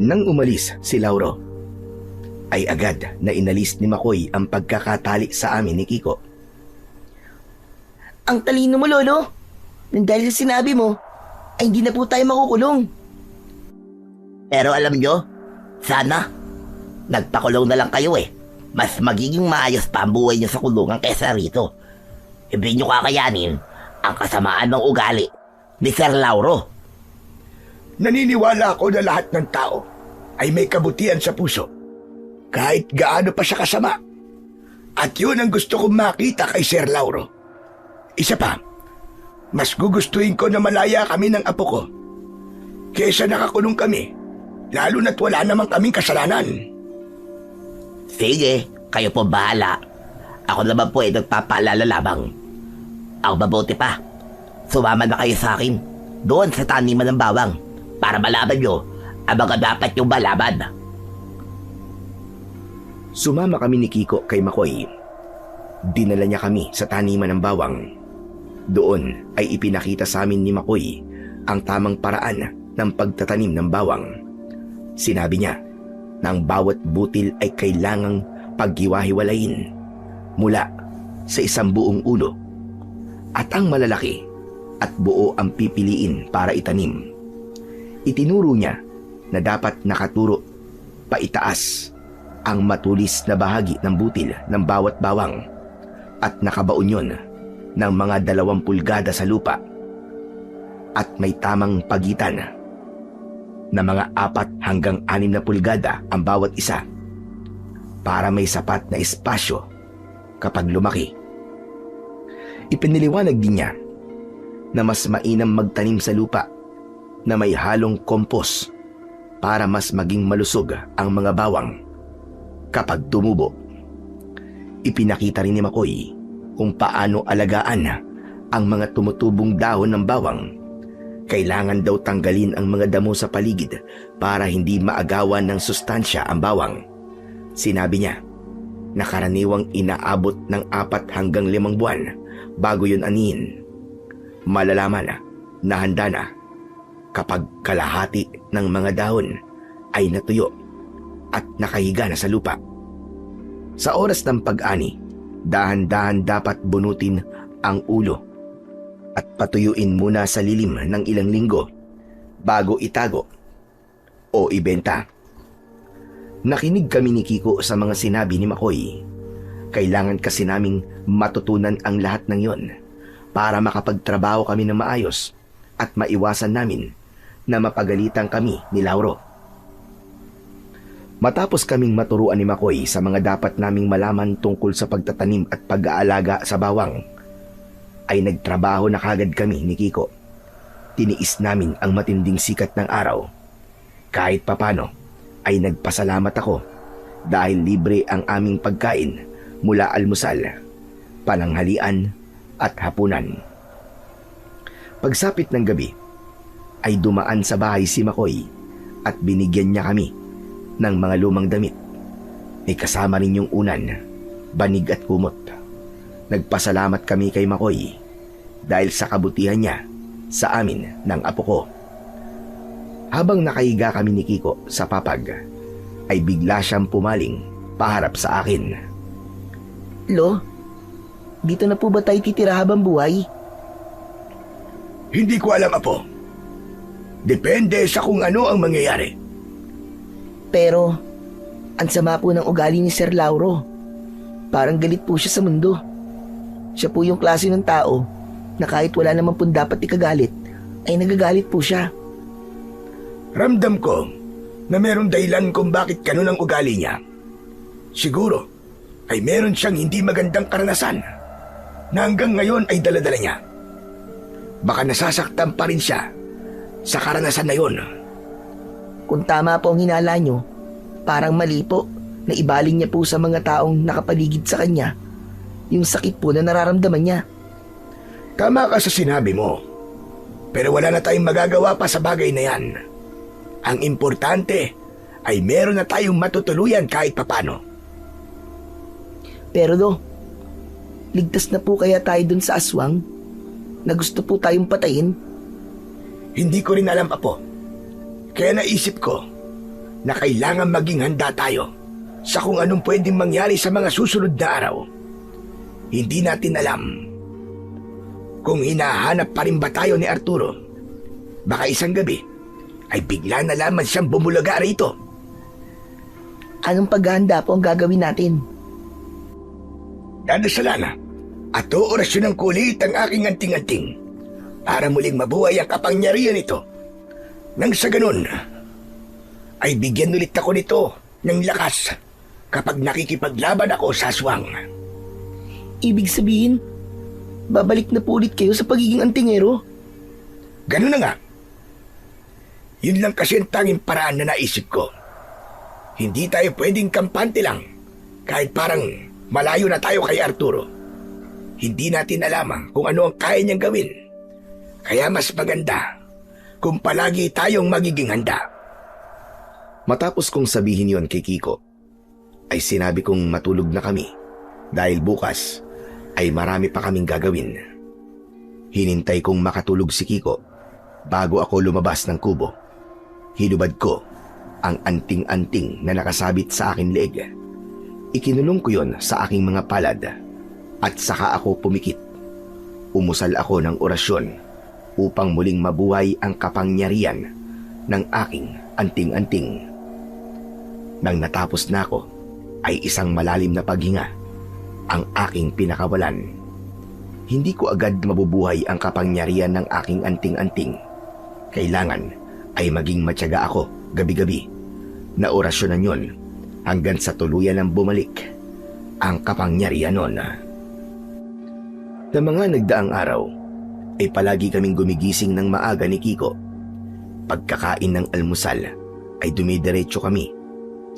Nang umalis si Lauro, ay agad na inalis ni Makoy ang pagkakatali sa amin ni Kiko. Ang talino mo, Lolo. Nang dahil sa sinabi mo, ay hindi na po tayo makukulong. Pero alam nyo, sana, nagpakulong na lang kayo eh. Mas magiging maayos pa ang buhay nyo sa kulungan kesa rito. Hindi nyo kakayanin ang kasamaan ng ugali ni Sir Lauro. Naniniwala ako na lahat ng tao ay may kabutihan sa puso. Kahit gaano pa siya kasama. At yun ang gusto kong makita kay Sir Lauro. Isa pa, mas gugustuhin ko na malaya kami ng apo ko kesa nakakulong kami, lalo na't wala namang kaming kasalanan. Sige, kayo po bahala. Ako naman po ay nagpapaalala lamang. Ang mabuti pa, sumama na kayo sa akin doon sa taniman ng bawang para malaman nyo ang mga dapat yung malaman. Sumama kami ni Kiko kay Makoy. Dinala niya kami sa taniman ng bawang. Doon ay ipinakita sa amin ni Makoy ang tamang paraan ng pagtatanim ng bawang. Sinabi niya na ang bawat butil ay kailangang paghiwa-hiwalayin mula sa isang buong ulo at ang malalaki at buo ang pipiliin para itanim. Itinuro niya na dapat nakaturo paitaas ang matulis na bahagi ng butil ng bawat bawang at nakabaon yun ng mga 2 pulgada sa lupa at may tamang pagitan na mga 4 hanggang 6 na pulgada ang bawat isa para may sapat na espasyo kapag lumaki. Ipiniliwanag din niya na mas mainam magtanim sa lupa na may halong kompos para mas maging malusog ang mga bawang kapag tumubo. Ipinakita rin ni Makoy kung paano alagaan ang mga tumutubong dahon ng bawang. Kailangan daw tanggalin ang mga damo sa paligid para hindi maagawan ng sustansya ang bawang. Sinabi niya na karaniwang inaabot ng 4 hanggang 5 buwan bago yun anihin. Malalaman na handa na kapag kalahati ng mga dahon ay natuyo at nakahiga na sa lupa. Sa oras ng pag-ani, dahan-dahan dapat bunutin ang ulo at patuyuin muna sa lilim ng ilang linggo bago itago o ibenta. Nakinig kami ni Kiko sa mga sinabi ni Makoy. Kailangan kasi naming matutunan ang lahat ng yon para makapagtrabaho kami ng maayos at maiwasan namin na mapagalitan kami ni Lauro. Matapos kaming maturuan ni Makoy sa mga dapat naming malaman tungkol sa pagtatanim at pag-aalaga sa bawang, ay nagtrabaho na kagad kami ni Kiko. Tiniis namin ang matinding sikat ng araw. Kahit papano ay nagpasalamat ako dahil libre ang aming pagkain mula almusal, pananghalian at hapunan. Pagsapit ng gabi ay dumaan sa bahay si Makoy at binigyan niya kami ng mga lumang damit. May kasama rin yung unan, banig at kumot. Nagpasalamat kami kay Makoy dahil sa kabutihan niya sa amin ng apo ko. Habang nakahiga kami ni Kiko sa papag, ay bigla siyang pumaling paharap sa akin. Lo, dito na po ba tayo titira habang buhay? Hindi ko alam, Apo. Depende sa kung ano ang mangyayari. Pero, ang sama po ng ugali ni Sir Lauro. Parang galit po siya sa mundo. Siya po yung klase ng tao na kahit wala naman po dapat ikagalit, ay nagagalit po siya. Ramdam ko na merong dahilan kung bakit ganun ang ugali niya. Siguro ay meron siyang hindi magandang karanasan na hanggang ngayon ay daladala niya. Baka nasasaktan pa rin siya sa karanasan na yon. Kung tama po ang hinala nyo, parang mali po na ibaling niya po sa mga taong nakapaligid sa kanya yung sakit po na nararamdaman niya. Tama ka sa sinabi mo. Pero wala na tayong magagawa pa sa bagay na yan. Ang importante ay meron na tayong matutuluyan kahit papano. Pero do, ligtas na po kaya tayo dun sa aswang na gusto po tayong patayin? Hindi ko rin alam, Apo. Kaya naisip ko na kailangan maging handa tayo sa kung anong pwedeng mangyari sa mga susunod na araw. Hindi natin alam kung hinahanap pa rin ba tayo ni Arturo. Baka isang gabi ay bigla na lamang siyang bumulaga rito. Anong paghahanda po ang gagawin natin? Dadasalan at oorasyon ng kulit ang aking anting-anting para muling mabuhay ang kapangyarihan nito. Nang sa ganun, ay bigyan ulit ako nito ng lakas kapag nakikipaglaban ako sa aswang. Ibig sabihin, babalik na po ulit kayo sa pagiging antingero? Ganun na nga. Yun lang kasi ang tanging paraan na naisip ko. Hindi tayo pwedeng kampante lang kahit parang malayo na tayo kay Arturo. Hindi natin alam kung ano ang kaya niyang gawin. Kaya mas maganda kung palagi tayong magiging handa. Matapos kong sabihin yon kay Kiko, ay sinabi kong matulog na kami dahil bukas ay marami pa kaming gagawin. Hinintay kong makatulog si Kiko bago ako lumabas ng kubo. Hinubad ko ang anting-anting na nakasabit sa aking leeg. Ikinulong ko yon sa aking mga palad at saka ako pumikit. Umusal ako ng orasyon upang muling mabuhay ang kapangyarihan ng aking anting-anting. Nang natapos na ako, ay isang malalim na paghinga ang aking pinakawalan. Hindi ko agad mabubuhay ang kapangyarihan ng aking anting-anting. Kailangan ay maging matyaga ako gabi-gabi na orasyonan yon hanggang sa tuluyan ng bumalik ang kapangyarihan nun. Na mga nagdaang araw ay palagi kaming gumigising ng maaga ni Kiko. Pagkakain ng almusal ay dumidiretso kami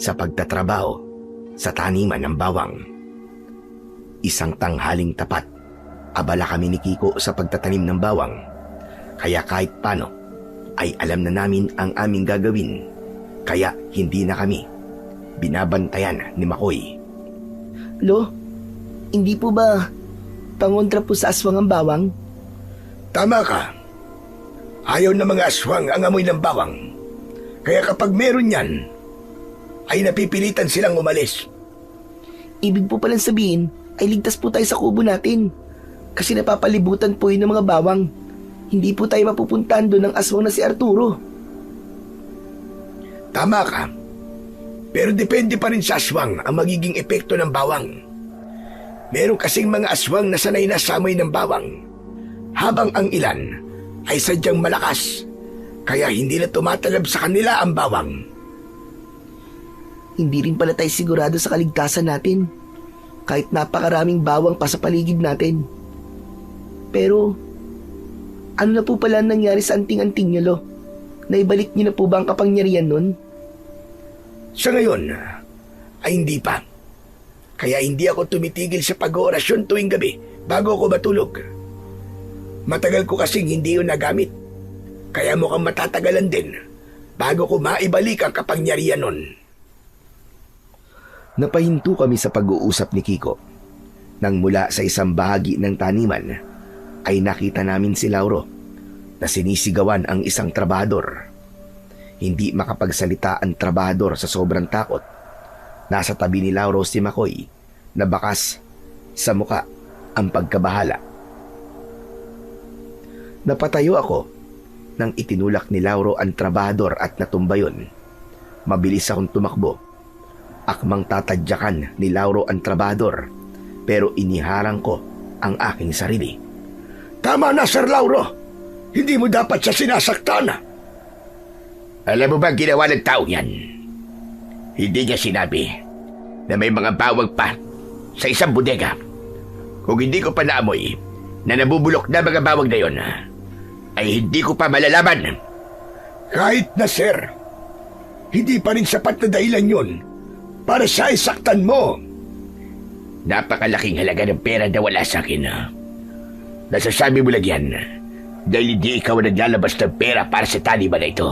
sa pagtatrabaho sa taniman ng bawang. Isang tanghaling tapat, abala kami ni Kiko sa pagtatanim ng bawang. Kaya kahit paano ay alam na namin ang aming gagawin. Kaya hindi na kami binabantayan ni Makoy. Lo, hindi po ba pangontra po sa aswang ang bawang? Tama ka. Ayaw ng mga aswang ang amoy ng bawang. Kaya kapag meron yan, ay napipilitan silang umalis. Ibig po palang sabihin ay ligtas po tayo sa kubo natin. Kasi napapalibutan po yun ng mga bawang. Hindi po tayo mapupuntahan doon ng aswang na si Arturo. Tama ka. Pero depende pa rin sa aswang ang magiging epekto ng bawang. Meron kasing mga aswang na sanay na sa amoy ng bawang, habang ang ilan ay sadyang malakas, kaya hindi na tumatalab sa kanila ang bawang. Hindi rin pala tayo sigurado sa kaligtasan natin. Kahit napakaraming bawang pa sa paligid natin. Pero, ano na po pala nangyari sa anting-anting niyo, Lo? Naibalik niyo na po ba ang kapangyarihan nun? Sa ngayon, ay hindi pa. Kaya hindi ako tumitigil sa pag-oorasyon tuwing gabi bago ako matulog. Matagal ko kasing hindi yun nagamit. Kaya mukhang matatagalan din bago ko maibalik ang kapangyarihan nun. Napahinto kami sa pag-uusap ni Kiko. Nang mula sa isang bahagi ng taniman, ay nakita namin si Lauro na sinisigawan ang isang trabahador. Hindi makapagsalita ang trabahador sa sobrang takot. Nasa tabi ni Lauro si Makoy na bakas sa muka ang pagkabahala. Napatayo ako nang itinulak ni Lauro ang trabahador at natumba yun. Mabilis akong tumakbo. Akmang tatadyakan ni Lauro ang trabahador, pero iniharang ko ang aking sarili. Tama na, Sir Lauro. Hindi mo dapat siya sinasaktan. Alam mo ba ginawa ng tao yan? Hindi niya sinabi na may mga bawang pa sa isang bodega. Kung hindi ko pa naamoy na nabubulok na mga bawang na yon, ay hindi ko pa malalaman. Kahit na, Sir, hindi pa rin sapat na dahilan yun para siya isaktan mo. Napakalaking halaga ng pera na wala sa akin. Nasasabi mo lang yan dahil hindi ikaw ang naglalabas ng pera para sa taniman na ito.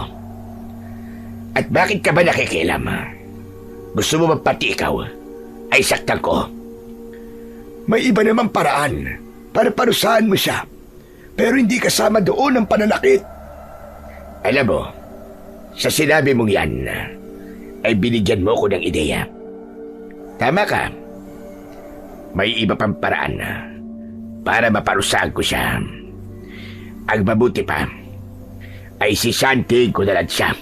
At bakit ka ba nakikialam? Gusto mo bang pati ikaw ay saktan ko? May iba namang paraan para parusahan mo siya, pero hindi kasama doon ang pananakit. Alam mo, sa sinabi mong yan, ay binigyan mo ko ng ideya. Tama ka. May iba pang paraan para maparusahan ko siya. Ang mabuti pa ay sisantiin ko na lang siya.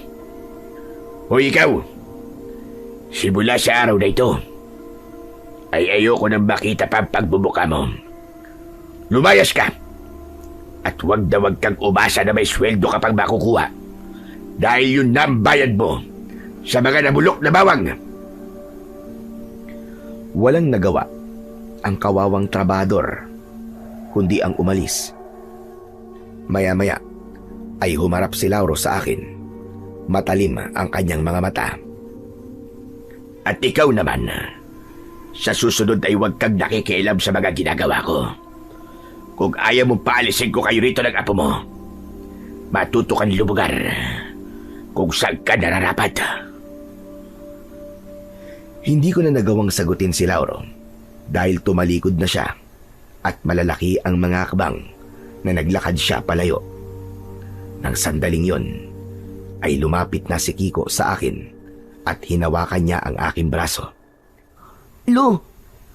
Hoy ikaw, simula sa araw na ito, ay ayoko nang makita pa ang pagbubuka mo. Lumayas ka! At huwag na huwag kang umasa na may sweldo kapag makukuha. Dahil yun na ang bayad mo sa mga nabulok na bawang. Walang nagawa ang kawawang trabador, kundi ang umalis. Maya-maya ay humarap si Lauro sa akin. Matalim ang kanyang mga mata. At ikaw naman, sa susunod ay huwag kang nakikialam sa mga ginagawa ko. Kung ayaw mong paalisin ko kayo rito ng apo mo, matuto kang lumugar kung saan ka nararapat. Hindi ko na nagawang sagutin si Lauro dahil tumalikod na siya at malalaki ang mga akbang na naglakad siya palayo. Nang sandaling yon, ay lumapit na si Kiko sa akin at hinawakan niya ang aking braso. Lo,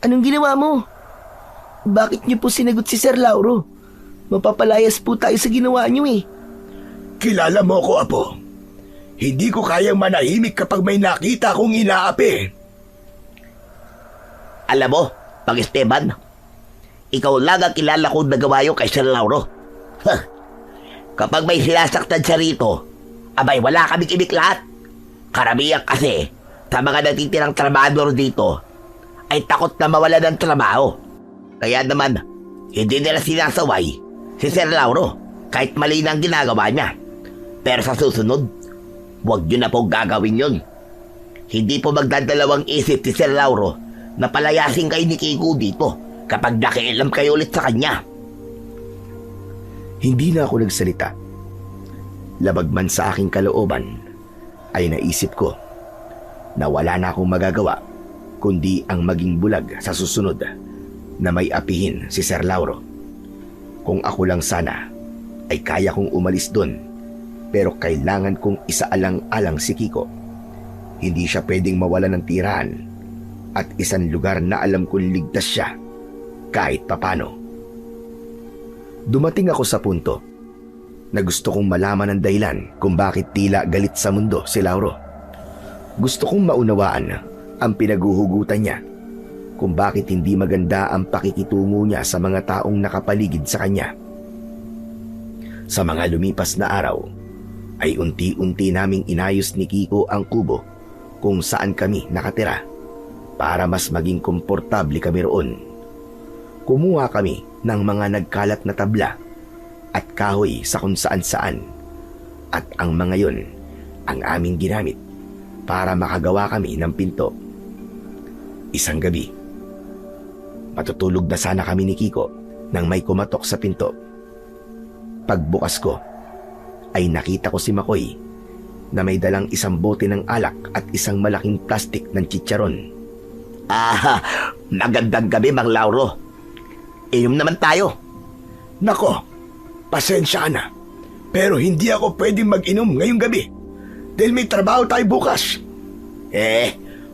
anong ginawa mo? Bakit niyo po sinagot si Sir Lauro? Mapapalayas po tayo sa ginawa niyo eh. Kilala mo ko, Apo. Hindi ko kayang manahimik kapag may nakita akong inaapi. Alam mo, Pang-Esteban, ikaw lang ang kilala kong nagawa yun kay Sir Lauro. Kapag may sinasaktan siya rito, Abay, wala kaming ibig lahat. Karamihan kasi sa mga natitirang trabador dito ay takot na mawala ng trabaho. Kaya naman, hindi nila sinasaway si Sir Lauro kahit mali na ang ginagawa niya. Pero sa susunod, huwag nyo na po gagawin yun. Hindi po magdadalawang isip si Sir Lauro na palayasin kayo ni Kiko dito kapag nakialam kayo ulit sa kanya. Hindi na ako nagsalita. Labag man sa aking kalooban, ay naisip ko na wala na akong magagawa kundi ang maging bulag sa susunod na may apihin si Sir Lauro. Kung ako lang sana ay kaya kong umalis doon, pero kailangan kong isaalang-alang si Kiko. Hindi siya pwedeng mawala ng tirahan at isang lugar na alam kong ligtas siya kahit papano. Dumating ako sa punto na gusto kong malaman ang dahilan kung bakit tila galit sa mundo si Lauro. Gusto kong maunawaan ang pinaguhugutan niya, kung bakit hindi maganda ang pakikitungo niya sa mga taong nakapaligid sa kanya. Sa mga lumipas na araw, ay unti-unti naming inayos ni Kiko ang kubo kung saan kami nakatira para mas maging komportable kami roon. Kumuha kami ng mga nagkalat na tabla at kahoy sa kung saan-saan, at ang mga yon ang aming ginamit para makagawa kami ng pinto. Isang gabi, matutulog na sana kami ni Kiko nang may kumatok sa pinto. Pagbukas ko, ay nakita ko si Makoy na may dalang isang bote ng alak at isang malaking plastik ng chicharon. Magandang gabi, Mang Lauro. Inom naman tayo. Nako, pasensya na. Pero hindi ako pwedeng mag-inom ngayong gabi dahil may trabaho tayo bukas.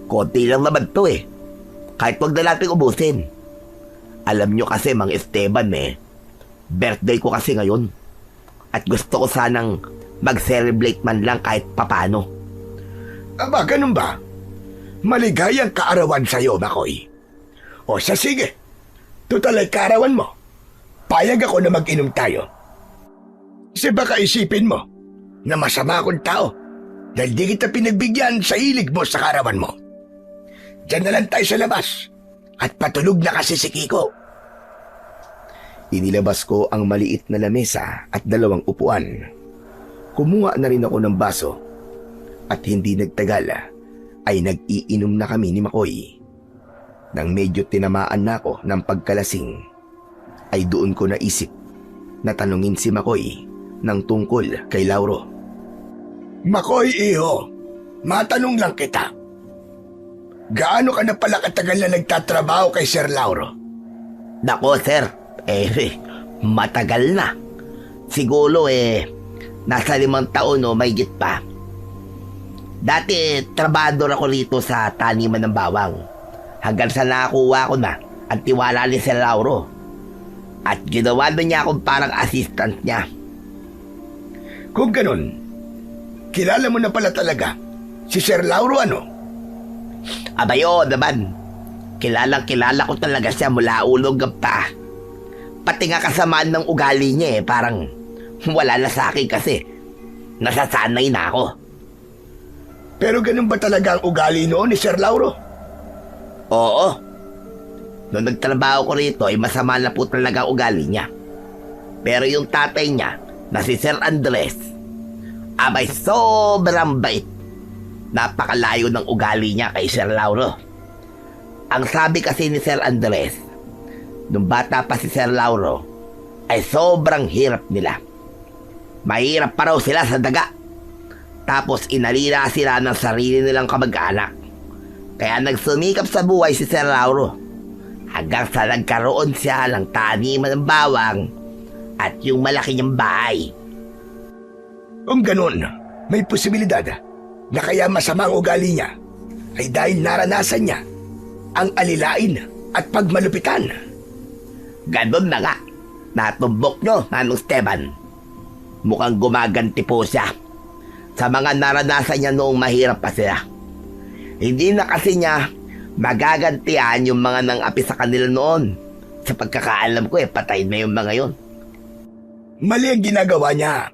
Konti lang naman to eh. Kahit wag na natin ubusin. Alam nyo kasi, Mang Esteban birthday ko kasi ngayon. At gusto ko sanang mag-celebrate man lang kahit papano. Aba, ganun ba? Maligayang kaarawan sa'yo, Makoy. O siya, sige. Tutal ay kaarawan mo. Payag ako na mag-inom tayo. Kasi baka isipin mo na masama akong tao dahil di kita pinagbigyan sa hilig mo sa kaarawan mo. Diyan na lang tayo sa labas at patulog na kasi si Kiko. Inilabas ko ang maliit na lamesa at 2 upuan. Kumuha na rin ako ng baso at hindi nagtagal ay nag-iinom na kami ni Makoy. Nang medyo tinamaan na ako ng pagkalasing, ay doon ko naisip na tanungin si Makoy ng tungkol kay Lauro. Makoy, iho, matanong lang kita. Gaano ka na pala katagal na nagtatrabaho kay Sir Lauro? Nako, sir. Matagal na. Siguro nasa 5 taon o may git pa. Dati, trabador ako rito sa taniman ng bawang. Hanggang sa nakakuha ko na ang tiwala ni Sir Lauro. At ginawa na niya akong parang assistant niya. Kung ganun, kilala mo na pala talaga si Sir Lauro, ano? Abayo naman. Kilala ko talaga siya mula ulo hanggang paa. Pati nga kasamaan ng ugali niya parang wala na sa akin kasi nasasanay na ako. Pero ganun ba talaga ang ugali noon ni Sir Lauro? Oo. Noong nagtrabaho ko rito ay masama na po talaga ang ugali niya. Pero yung tatay niya na si Sir Andres, abay sobrang bait. Napakalayo ng ugali niya kay Sir Lauro. Ang sabi kasi ni Sir Andres, nung bata pa si Sir Lauro, ay sobrang hirap nila. Mahirap pa raw sila sa daga. Tapos inalira sila ng sarili nilang kamag-anak. Kaya nagsumikap sa buhay si Sir Lauro. Hanggang sa nagkaroon siya ng taniman ng bawang at yung malaki niyang bahay. Kung ganun, may posibilidad na kaya masama ang ugali niya ay dahil naranasan niya ang alilain at pagmalupitan. Ganon na nga. Natumbok nyo, Manong Esteban. Mukhang gumaganti po siya sa mga naranasan niya noong mahirap pa sila. Hindi na kasi niya magagantihan yung mga nang-api sa kanila noon. Sa pagkakaalam ko patay na yung mga yon. Mali ang ginagawa niya.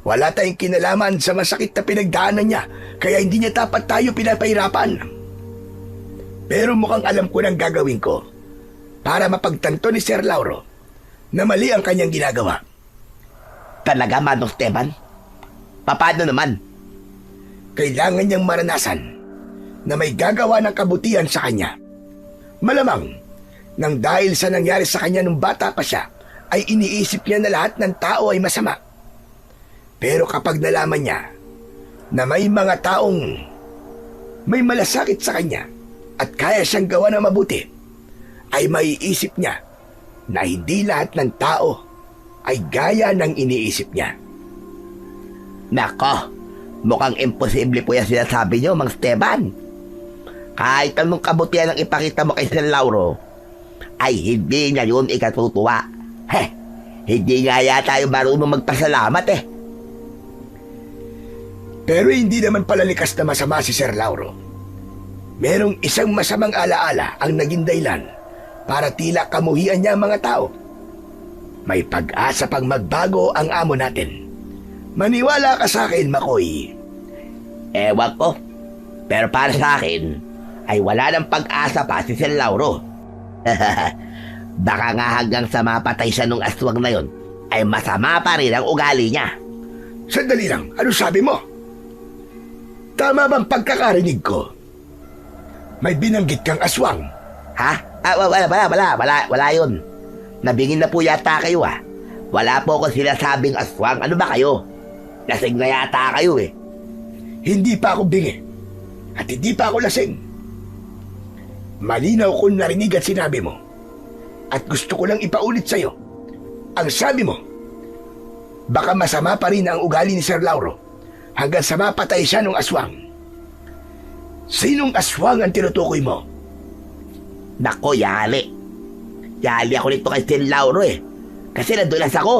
Wala tayong kinalaman sa masakit na pinagdaanan niya, kaya hindi niya dapat tayo pinapahirapan. Pero mukhang alam ko ng gagawin ko para mapagtanto ni Sir Lauro na mali ang kanyang ginagawa. Talaga, Manong Esteban? Paano naman? Kailangan niyang maranasan na may gagawa ng kabutihan sa kanya. Malamang, nang dahil sa nangyari sa kanya nung bata pa siya, ay iniisip niya na lahat ng tao ay masama. Pero kapag nalaman niya na may mga taong may malasakit sa kanya at kaya siyang gawa na mabuti, ay maiisip niya na hindi lahat ng tao ay gaya ng iniisip niya. Nako, mukhang imposible po yan sinasabi niyo, Mang Esteban. Kahit anong kabutihan ang ipakita mo kay Sir Lauro, ay hindi niya yun ikatutuwa. Hindi nga yata tayo marunong magpasalamat eh. Pero hindi naman pala likas na masama si Sir Lauro. Merong isang masamang alaala ang naging dahilan para tila kamuhian niya ang mga tao. May pag-asa pang magbago ang amo natin. Maniwala ka sa akin, Makoy. Ewan ko. Pero para sa akin, ay wala ng pag-asa pa si Sir Lauro. Baka nga hanggang sa mapatay siya nung aswang na yon, ay masama pa rin ang ugali niya. Sandali lang, ano sabi mo? Tama bang pagkakarinig ko? May binanggit kang aswang. Ha? Wala yun. Nabingin na po yata kayo ah. Wala po akong sinasabing aswang. Ano ba kayo? Lasing na yata kayo eh. Hindi pa ako bingi. At hindi pa ako lasing. Malinaw kong narinig at sinabi mo. At gusto ko lang ipaulit sa'yo. Ang sabi mo, baka masama pa rin ang ugali ni Sir Lauro hanggang sa mapatay siya ng aswang. Sinong aswang ang tinutukoy mo? Nako, yali. Yali ako nito kay Sir Lauro eh. Kasi nadulas ako.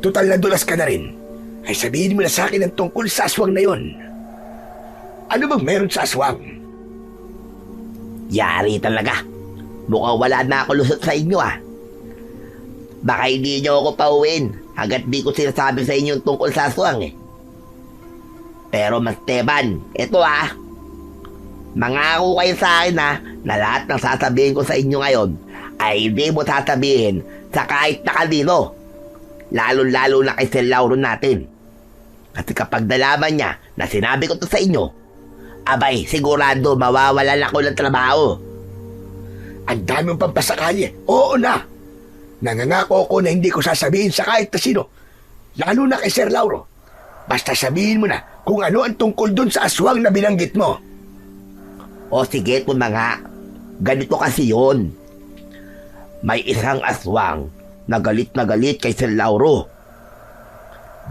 Total nadulas ka na rin. Ay sabihin mo na sa akin ang tungkol sa aswang na yon. Ano bang meron sa aswang? Yari talaga. Mukhang wala na ako lusot sa inyo ah. Baka hindi nyo ako pauwiin hanggat di ko sinasabi sa inyo yung tungkol sa aswang eh. Pero Mas Esteban, ito ah. Mangako kayo sa akin na lahat ng sasabihin ko sa inyo ngayon ay hindi mo sasabihin sa kahit na kanino. Lalo-lalo na kay Sir Lauro natin. Kasi kapag nalaman niya na sinabi ko to sa inyo, abay, sigurado mawawalan ako ng trabaho. Ang dami mong pampasakali. Oo na. Nangangako ko na hindi ko sasabihin sa kahit na sino. Lalo na kay Sir Lauro. Basta sabihin mo na kung ano ang tungkol dun sa aswang na binanggit mo. O sige kung mga, ganito kasi yun. May isang aswang na galit kay Sir Lauro.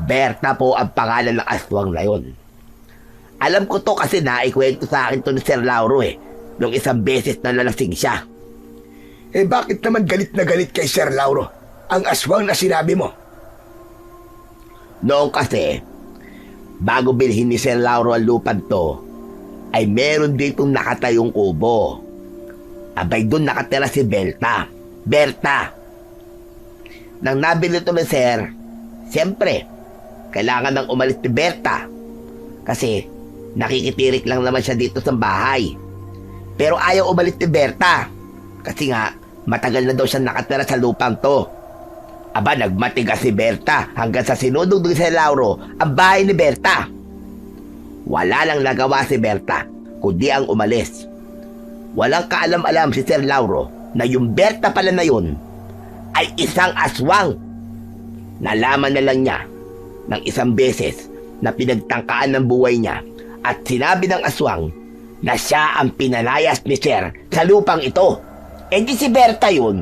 Berta po ang pangalan ng aswang na yun. Alam ko to kasi naikwento sa akin to ni Sir Lauro eh, nung isang beses na nalasing siya. Eh bakit naman galit na galit kay Sir Lauro ang aswang na sinabi mo? Noong kasi, bago bilhin ni Sir Lauro ang lupan to, ay meron ditong nakatayong kubo. Abay doon nakatira si Berta. Nang nabili ito ni Sir, siyempre, kailangan nang umalis ni Berta. Kasi nakikitirik lang naman siya dito sa bahay. Pero ayaw umalis ni Berta. Kasi nga, matagal na daw siya nakatira sa lupang to. Aba, nagmatigas si Berta hanggang sa sinudog ni Sir Lauro ang bahay ni Berta. Wala lang nagawa si Berta, kundi ang umalis. Walang kaalam-alam si Sir Lauro na yung Berta pala na yun ay isang aswang. Nalaman na lang niya ng isang beses na pinagtangkaan ng buhay niya at sinabi ng aswang na siya ang pinalayas ni Sir sa lupang ito. Eh di si Berta yun.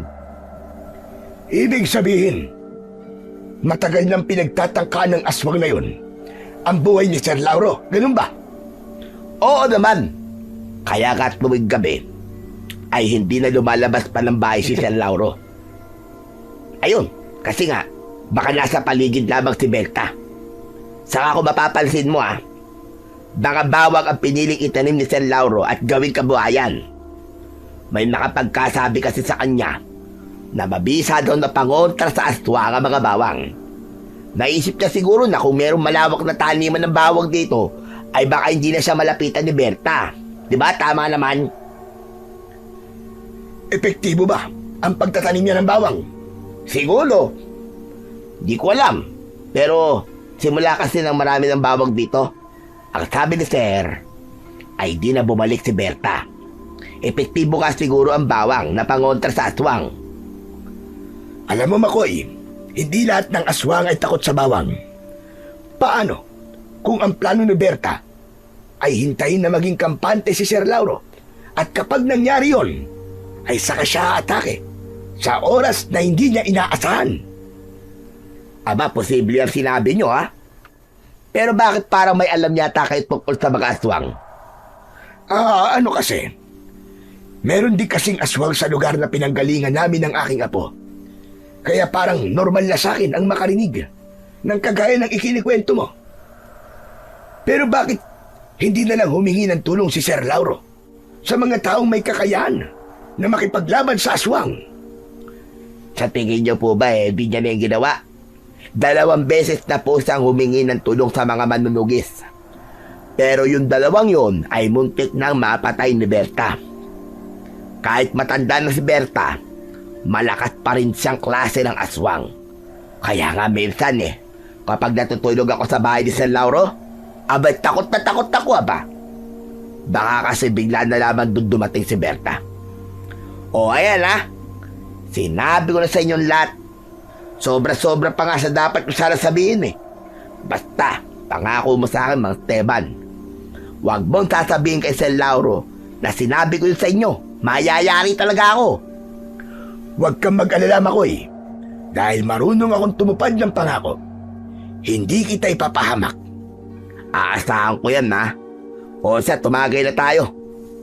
Ibig sabihin, matagal nang pinagtatangkaan ng aswang na yun ang buhay ni Sir Lauro, ganun ba? Oo naman. Kaya ka't tuwing gabi ay hindi na lumalabas pa ng bahay si Sir Lauro. Ayun, kasi nga, baka nasa paligid lamang si Berta. Saka kung mapapansin mo baka bawang ang piniling itanim ni Sir Lauro at gawing kabuhayan. May nakapagkasabi kasi sa kanya na mabisa daw na pangontra sa aswang ang mga bawang. Naisip niya siguro na kung merong malawak na taniman ng bawang dito, ay baka hindi na siya malapitan ni Berta. Di ba? Tama naman. Epektibo ba ang pagtatanim niya ng bawang? Siguro. Di ko alam. Pero simula kasi ng marami ng bawang dito, ang sabi ni Sir ay di na bumalik si Berta. Epektibo ka siguro ang bawang na pangontra sa aswang. Alam mo, Makoy, hindi lahat ng aswang ay takot sa bawang. Paano kung ang plano ni Berta ay hintayin na maging kampante si Sir Lauro at kapag nangyari yon, ay saka siya atake sa oras na hindi niya inaasahan? Aba, posible ang sinabi nyo, ha? Pero bakit parang may alam yata kayo tungkol sa mga aswang? Ano kasi? Meron din kasing aswang sa lugar na pinanggalingan namin ng aking apo. Kaya parang normal na sa akin ang makarinig ng kagaya ng ikinikwento mo. Pero bakit hindi na lang humingi ng tulong si Sir Lauro sa mga taong may kakayahan na makipaglaban sa aswang? Sa tingin nyo po ba di niya na yung ginawa? 2 beses na po siyang humingi ng tulong sa mga manunugis. Pero yung 2 yun ay muntik nang mapatay ni Berta. Kahit matanda na si Berta, malakas pa rin siyang klase ng aswang. Kaya nga minsan kapag natutulog ako sa bahay ni Sir Lauro, abay takot na takot ako aba. Baka kasi bigla na lamang dumating si Berta. O ayan sinabi ko na sa inyong lahat. Sobra-sobra pa nga sa dapat ko sana sabihin Basta, pangako mo sa akin, Mang Esteban. Huwag mong sasabihin kay Sir Lauro na sinabi ko yun sa inyo. Mayayari talaga ako. Huwag kang mag-alala, Makoy. Dahil marunong akong tumupad ng pangako, hindi kita ipapahamak. Aasahan ko yan, O siya, tumagay na tayo.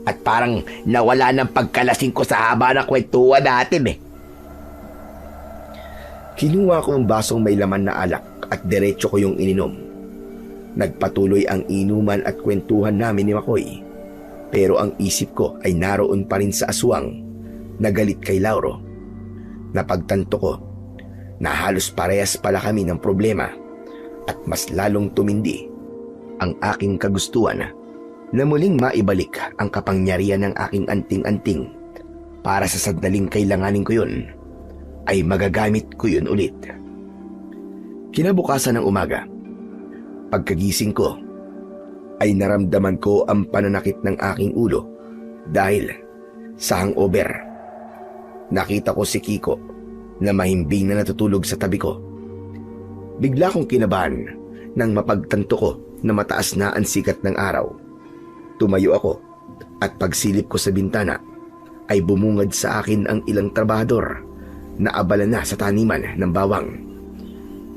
At parang nawala ng pagkalasing ko sa haba ng kwentuhan natin Kinuha ko ang basong may laman na alak at diretso ko yung ininom. Nagpatuloy ang inuman at kwentuhan namin ni Makoy. Pero ang isip ko ay naroon pa rin sa aswang na galit kay Lauro. Napagtanto ko na halos parehas pala kami ng problema at mas lalong tumindi ang aking kagustuhan na muling maibalik ang kapangyarihan ng aking anting-anting para sa sandaling kailanganin ko yun ay magagamit ko yun ulit. Kinabukasan ng umaga, pagkagising ko ay naramdaman ko ang pananakit ng aking ulo dahil sa hangover. Nakita ko si Kiko na mahimbing na natutulog sa tabi ko. Bigla kong kinabahan nang mapagtanto ko na mataas na ang sikat ng araw. Tumayo ako at pagsilip ko sa bintana ay bumungad sa akin ang ilang trabahador na abala na sa taniman ng bawang.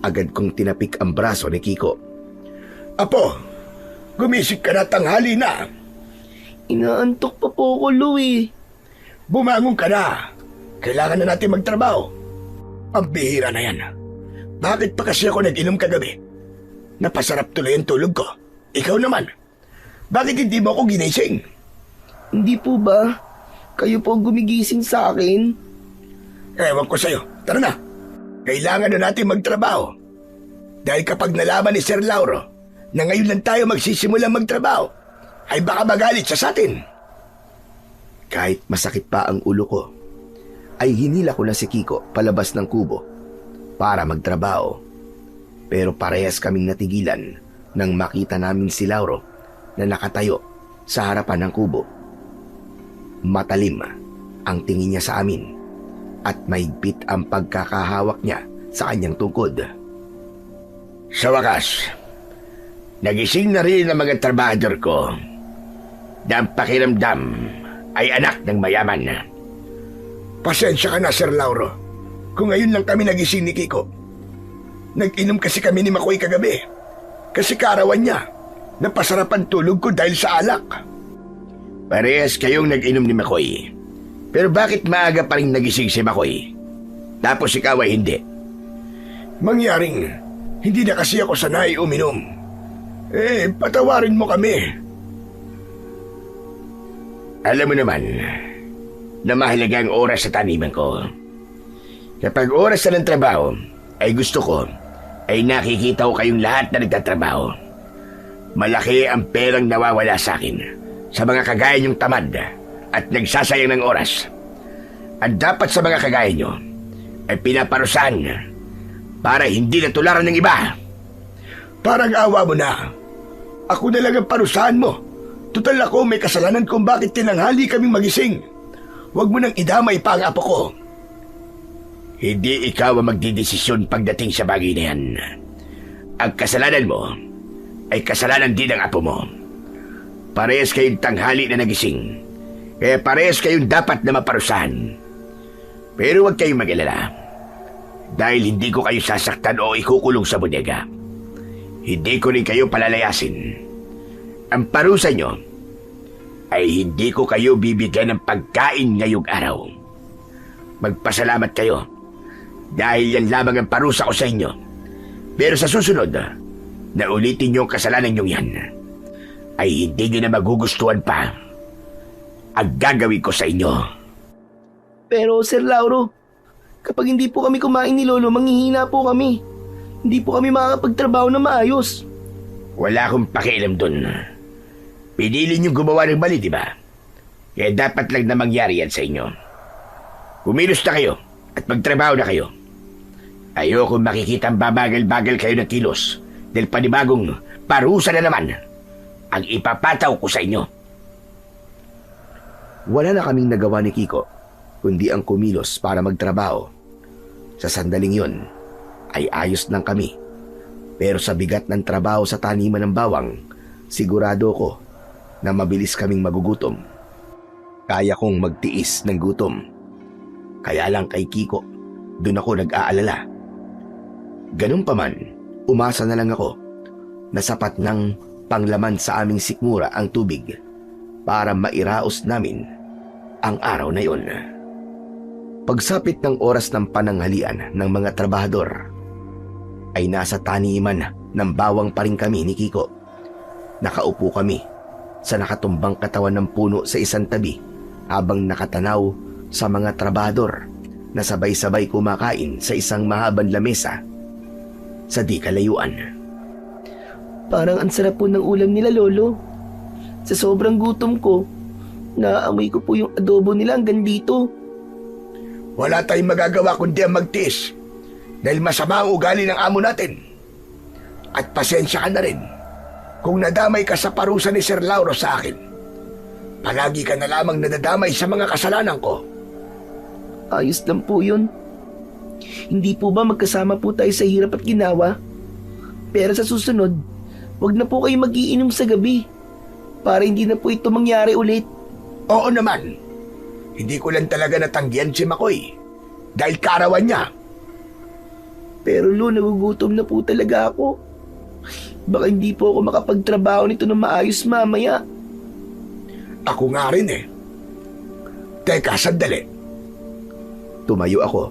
Agad kong tinapik ang braso ni Kiko. Apo, gumising ka na, tanghali na. Inaantok pa po ako, Louie. Bumangon ka na. Kailangan na natin magtrabaho. Ang bihira na yan. Bakit pa kasi ako nag-inom kagabi? Napasarap tuloy ang tulog ko. Ikaw naman. Bakit hindi mo ako ginising? Hindi po ba? Kayo po ang gumigising sa akin? Ewan ko sa'yo. Tara na. Kailangan na natin magtrabaho. Dahil kapag nalaman ni Sir Lauro na ngayon lang tayo magsisimulang magtrabaho, ay baka magalit siya sa atin. Kahit masakit pa ang ulo ko, ay hinila ko na si Kiko palabas ng kubo para magtrabaho. Pero parehas kaming natigilan nang makita namin si Lauro na nakatayo sa harapan ng kubo. Matalim ang tingin niya sa amin at mahigpit ang pagkakahawak niya sa kanyang tungkod. Sa wakas, nagising na rin ang mga trabahador ko na ang pakiramdam ay anak ng mayaman. Pasensya ka na, Sir Lauro. Kung ngayon lang kami nagising ni Kiko. Nag-inom kasi kami ni Makoy kagabi. Kasi kaarawan niya. Napasarap ang tulog ko dahil sa alak. Parehas kayong nag-inom ni Makoy. Pero bakit maaga pa rin nagising si Makoy? Tapos ikaw ay hindi. Mangyaring, hindi na kasi ako sanay uminom. Patawarin mo kami. Alam mo naman na mahalaga ang oras sa taniman ko. Kapag oras na ng trabaho, ay gusto ko ay nakikita ko kayong lahat na nagtatrabaho. Malaki ang perang nawawala sa akin sa mga kagaya niyong tamad at nagsasayang ng oras. At dapat sa mga kagaya niyo ay pinaparusahan para hindi natularan ng iba. Parang awa mo na. Ako na lang ang parusahan mo. Tutal ako may kasalanan kung bakit tinanghali kaming magising. Huwag mo nang idamay pa ang apo ko. Hindi ikaw ang magdidesisyon pagdating sa bagay na yan. Ang kasalanan mo ay kasalanan din ng apo mo. Parehas kayong tanghali na nagising. Kaya parehas kayong dapat na maparusahan. Pero huwag kayong mag-alala. Dahil hindi ko kayo sasaktan o ikukulong sa bodega. Hindi ko rin kayo palalayasin. Ang parusa nyo ay hindi ko kayo bibigyan ng pagkain ngayong araw. Magpasalamat kayo dahil yan lamang ang parusa ko sa inyo. Pero sa susunod na ulitin nyo ang kasalanan nyo yan, ay hindi nyo na magugustuhan pa ang gagawin ko sa inyo. Pero Sir Lauro, kapag hindi po kami kumain ni Lolo, manghihina po kami. Hindi po kami makakapagtrabaho na maayos. Wala akong pakialam dun. Pinili nyo gumawa ng mali, di ba? Kaya dapat lang na mangyari yan sa inyo. Kumilos na kayo at magtrabaho na kayo. Ayoko makikita ang babagal-bagal kayo ng kilos dahil panibagong parusa na naman ang ipapataw ko sa inyo. Wala na kaming nagawa ni Kiko, kundi ang kumilos para magtrabaho. Sa sandaling yun, ay ayos lang kami. Pero sa bigat ng trabaho sa taniman ng bawang, sigurado ko na mabilis kaming magugutom. Kaya kong magtiis ng gutom. Kaya lang kay Kiko, dun ako nag-aalala. Ganun pa man, umasa na lang ako na sapat ng panglaman sa aming sikmura ang tubig para mairaos namin ang araw na yon. Pagsapit ng oras ng pananghalian ng mga trabahador, ay nasa taniman ng bawang pa rin kami ni Kiko. Nakaupo kami sa nakatumbang katawan ng puno sa isang tabi habang nakatanaw sa mga trabahador na sabay-sabay kumakain sa isang mahabang lamesa sa di kalayuan. Parang ang sarap po ng ulam nila, Lolo. Sa sobrang gutom ko, naaamoy ko po yung adobo nila hanggang dito. Wala tayong magagawa kundi ang magtiis dahil masama ang ugali ng amo natin. At pasensya ka na rin kung nadamay ka sa parusa ni Sir Lauro sa akin. Palagi ka na lamang nadadamay sa mga kasalanan ko. Ayos lang po yun. Hindi po ba magkasama po tayo sa hirap at ginawa? Pero sa susunod, wag na po kayo mag-iinom sa gabi para hindi na po ito mangyari ulit. Oo naman. Hindi ko lang talaga natanggihan si Makoy dahil kaarawan niya. Pero Lo, nagugutom na po talaga ako. Baka hindi po ako makapagtrabaho nito ng maayos mamaya. Ako nga rin eh. Teka, sandali. Tumayo ako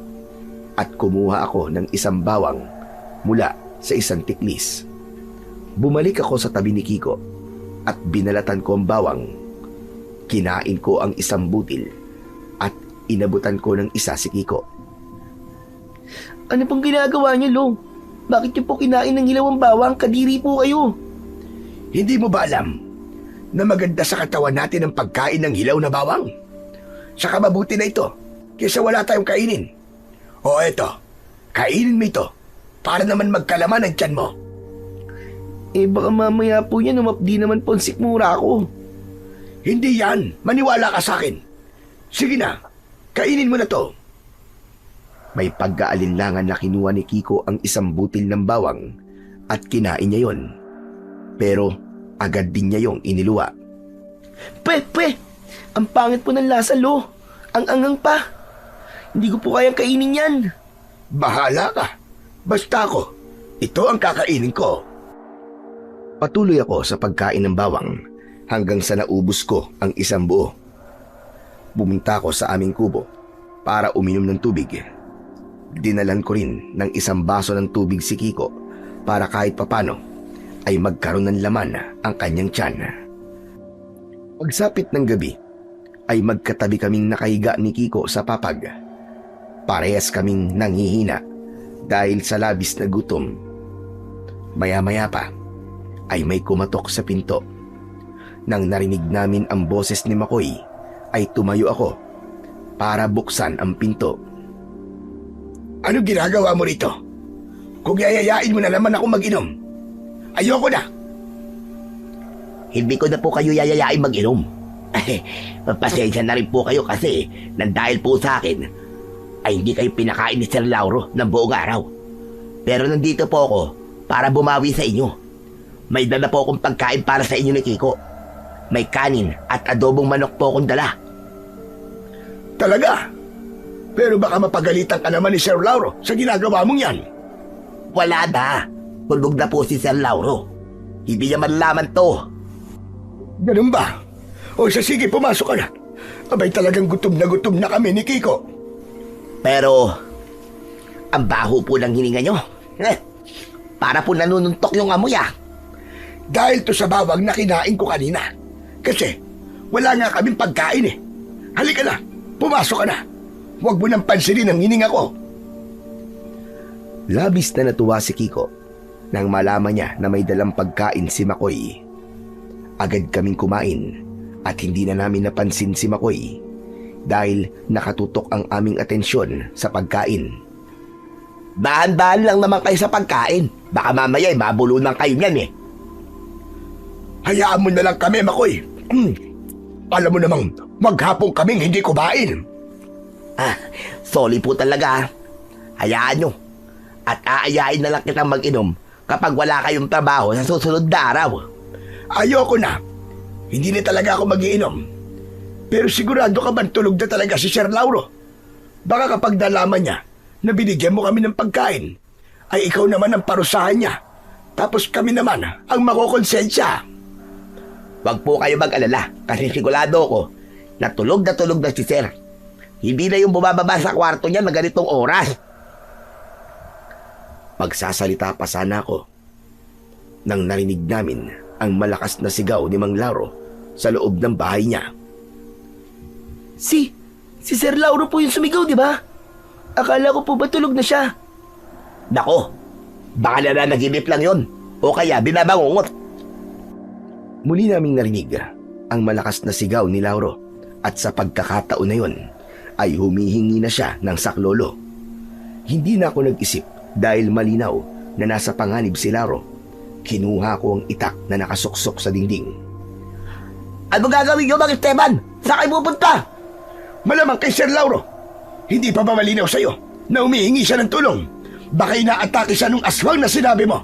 at kumuha ako ng isang bawang mula sa isang tiklis. Bumalik ako sa tabi ni Kiko at binalatan ko ang bawang. Kinain ko ang isang butil at inabutan ko ng isa si Kiko. Ano pang ginagawa niyo, Lo? Bakit niyo po kinain ng hilaw ang bawang? Kadiri po kayo. Hindi mo ba alam na maganda sa katawan natin ang pagkain ng hilaw na bawang? Saka mabuti na ito kaysa wala tayong kainin. O eto, kainin mo ito para naman magkalaman ang tiyan mo. Eh baka mamaya po yan umapdi naman po ang sikmura ko. Hindi yan, maniwala ka sa akin. Sige na, kainin mo na to. May pagkaalinlangan na kinuha ni Kiko ang isang butil ng bawang at kinain niya yon. Pero agad din niya yung iniluwa. Pwe! Ang pangit po ng lasa, Lo. Ang angang pa. Hindi ko po kayang kainin yan. Bahala ka. Basta ako, ito ang kakainin ko. Patuloy ako sa pagkain ng bawang hanggang sa naubos ko ang isang buo. Bumunta ako sa aming kubo para uminom ng tubig. Dinalan ko rin ng isang baso ng tubig si Kiko para kahit papano ay magkaroon ng laman ang kanyang tiyan. Pagsapit ng gabi ay magkatabi kaming nakahiga ni Kiko sa papag. Parehas kaming nanghihina dahil sa labis na gutom Maya-maya pa ay may kumatok sa pinto. Nang narinig namin ang boses ni Makoy ay tumayo ako para buksan ang pinto. Ano ginagawa mo rito? Kung yayayain mo na naman ako mag-inom, ayoko na. Hindi ko na po kayo yayayain mag-inom. Pasensya na rin po kayo kasi nang dahil po sa akin ay hindi kayo pinakain ni Sir Lauro ng buong araw. Pero nandito po ako para bumawi sa inyo. May dala po akong pagkain para sa inyo ni Kiko. May kanin at adobong manok po akong dala. Talaga? Pero baka mapagalitan ka naman ni Sir Lauro sa ginagawa mong yan. Wala na. Tulog na po si Sir Lauro. Hindi niya malalaman to. Ganun ba? O sige, pumasok ka na. Abay talagang gutom na kami ni Kiko. Pero, ang baho po ng hininga nyo. Para po nanununtok yung amoy ah. Dahil to sa bawang na kinain ko kanina. Kasi wala nga kaming pagkain eh. Halika na, pumasok ka na. Huwag mo nang pansinin ang hininga ko. Labis na natuwa si Kiko nang malaman niya na may dalang pagkain si Makoy. Agad kaming kumain at hindi na namin napansin si Makoy dahil nakatutok ang aming atensyon sa pagkain. Dahan-dahan lang naman kayo sa pagkain. Baka mamaya mabulunan kayo niyan eh. Hayaan mo na lang kami, Makoy. Alam mo namang maghapong kaming hindi kumain. Sorry po talaga. Hayaan nyo. At aayain na lang kitang mag-inom kapag wala kayong trabaho sa susunod na araw. Ayoko na. Hindi na talaga ako mag-iinom. Pero sigurado ka ba tulog na talaga si Sir Lauro? Baka kapag nalaman niya na binigyan mo kami ng pagkain, ay ikaw naman ang parusahan niya. Tapos kami naman ang makokonsensya. Huwag po kayo mag-alala kasi sigurado ko na tulog na si Sir. Hindi na yung bumababa sa kwarto niya na ganitong oras. Magsasalita pa sana ako nang narinig namin ang malakas na sigaw ni Mang Lauro sa loob ng bahay niya. Si Sir Lauro po yung sumigaw, di ba? Akala ko po ba tulog na siya? Nako, baka nananaginip lang yon o kaya binabangungot. Muli naming narinig ang malakas na sigaw ni Lauro at sa pagkakataon na yon ay humihingi na siya ng saklolo. Hindi na ako nag-isip dahil malinaw na nasa panganib si Lauro. Kinuha ko ang itak na nakasuksok sa dingding. Ano gagawin nyo, Mang Esteban? Saan kayo pupunta? Malamang kay Sir Lauro. Hindi pa ba malinaw sa'yo na umihingi siya ng tulong? Baka inaatake siya nung aswang na sinabi mo.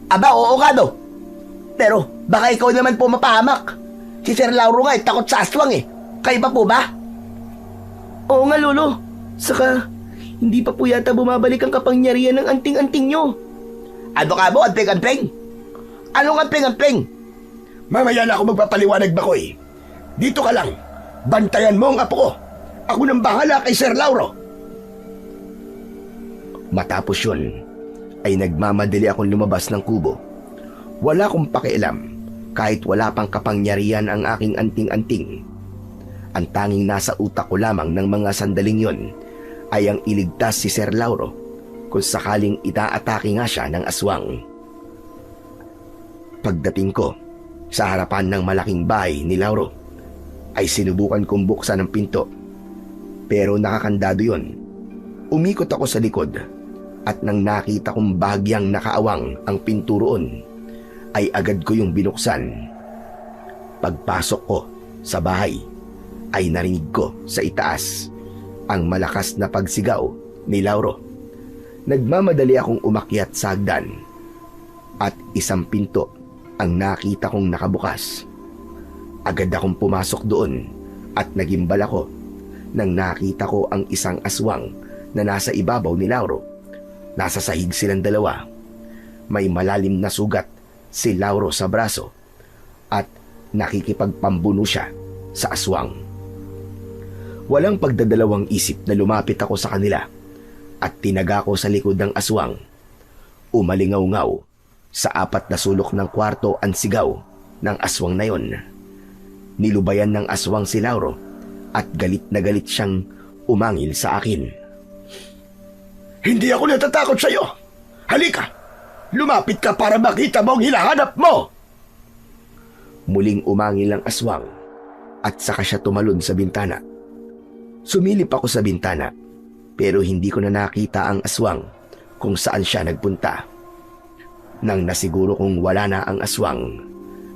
Aba, oo nga no. Pero baka ikaw naman po mapahamak. Si Sir Lauro nga takot sa aswang eh. Kayo pa po ba? Oo nga, Lolo. Saka, hindi pa po yata bumabalik ang kapangyarihan ng anting-anting nyo. Ano ka mo, anting-anting? Anong anting-anting? Mamaya na ako magpapaliwanag, Makoy. Dito ka lang. Bantayan mo ang apo ko. Ako nang bahala kay Sir Lauro. Matapos yun, ay nagmamadali akong lumabas ng kubo. Wala akong pakialam kahit wala pang kapangyarihan ang aking anting-anting. Ang tanging nasa utak ko lamang ng mga sandaling yon ay ang iligtas si Sir Lauro kung sakaling itaatake nga siya ng aswang. Pagdating ko sa harapan ng malaking bahay ni Lauro, ay sinubukan kong buksan ang pinto. Pero nakakandado yon. Umikot ako sa likod at nang nakita kong bahagyang nakaawang ang pinto roon, ay agad ko yung binuksan. Pagpasok ko sa bahay, ay narinig ko sa itaas ang malakas na pagsigaw ni Lauro. Nagmamadali akong umakyat sa hagdan at isang pinto ang nakita kong nakabukas. Agad akong pumasok doon at nagimbal ako nang nakita ko ang isang aswang na nasa ibabaw ni Lauro. Nasa sahig silang dalawa. May malalim na sugat si Lauro sa braso at nakikipagpambuno siya sa aswang. Walang pagdadalawang isip na lumapit ako sa kanila at tinaga ko sa likod ng aswang. Umalingaw-ngaw sa 4 na sulok ng kwarto ang sigaw ng aswang na yon. Nilubayan ng aswang si Lauro at galit na galit siyang umangil sa akin. Hindi ako natatakot sa'yo. Halika, Lumapit ka para makita mo ang hinahanap mo! Muling umangil ang aswang at saka siya tumalon sa bintana. Sumilip ako sa bintana pero hindi ko na nakita ang aswang kung saan siya nagpunta. Nang nasiguro kong wala na ang aswang,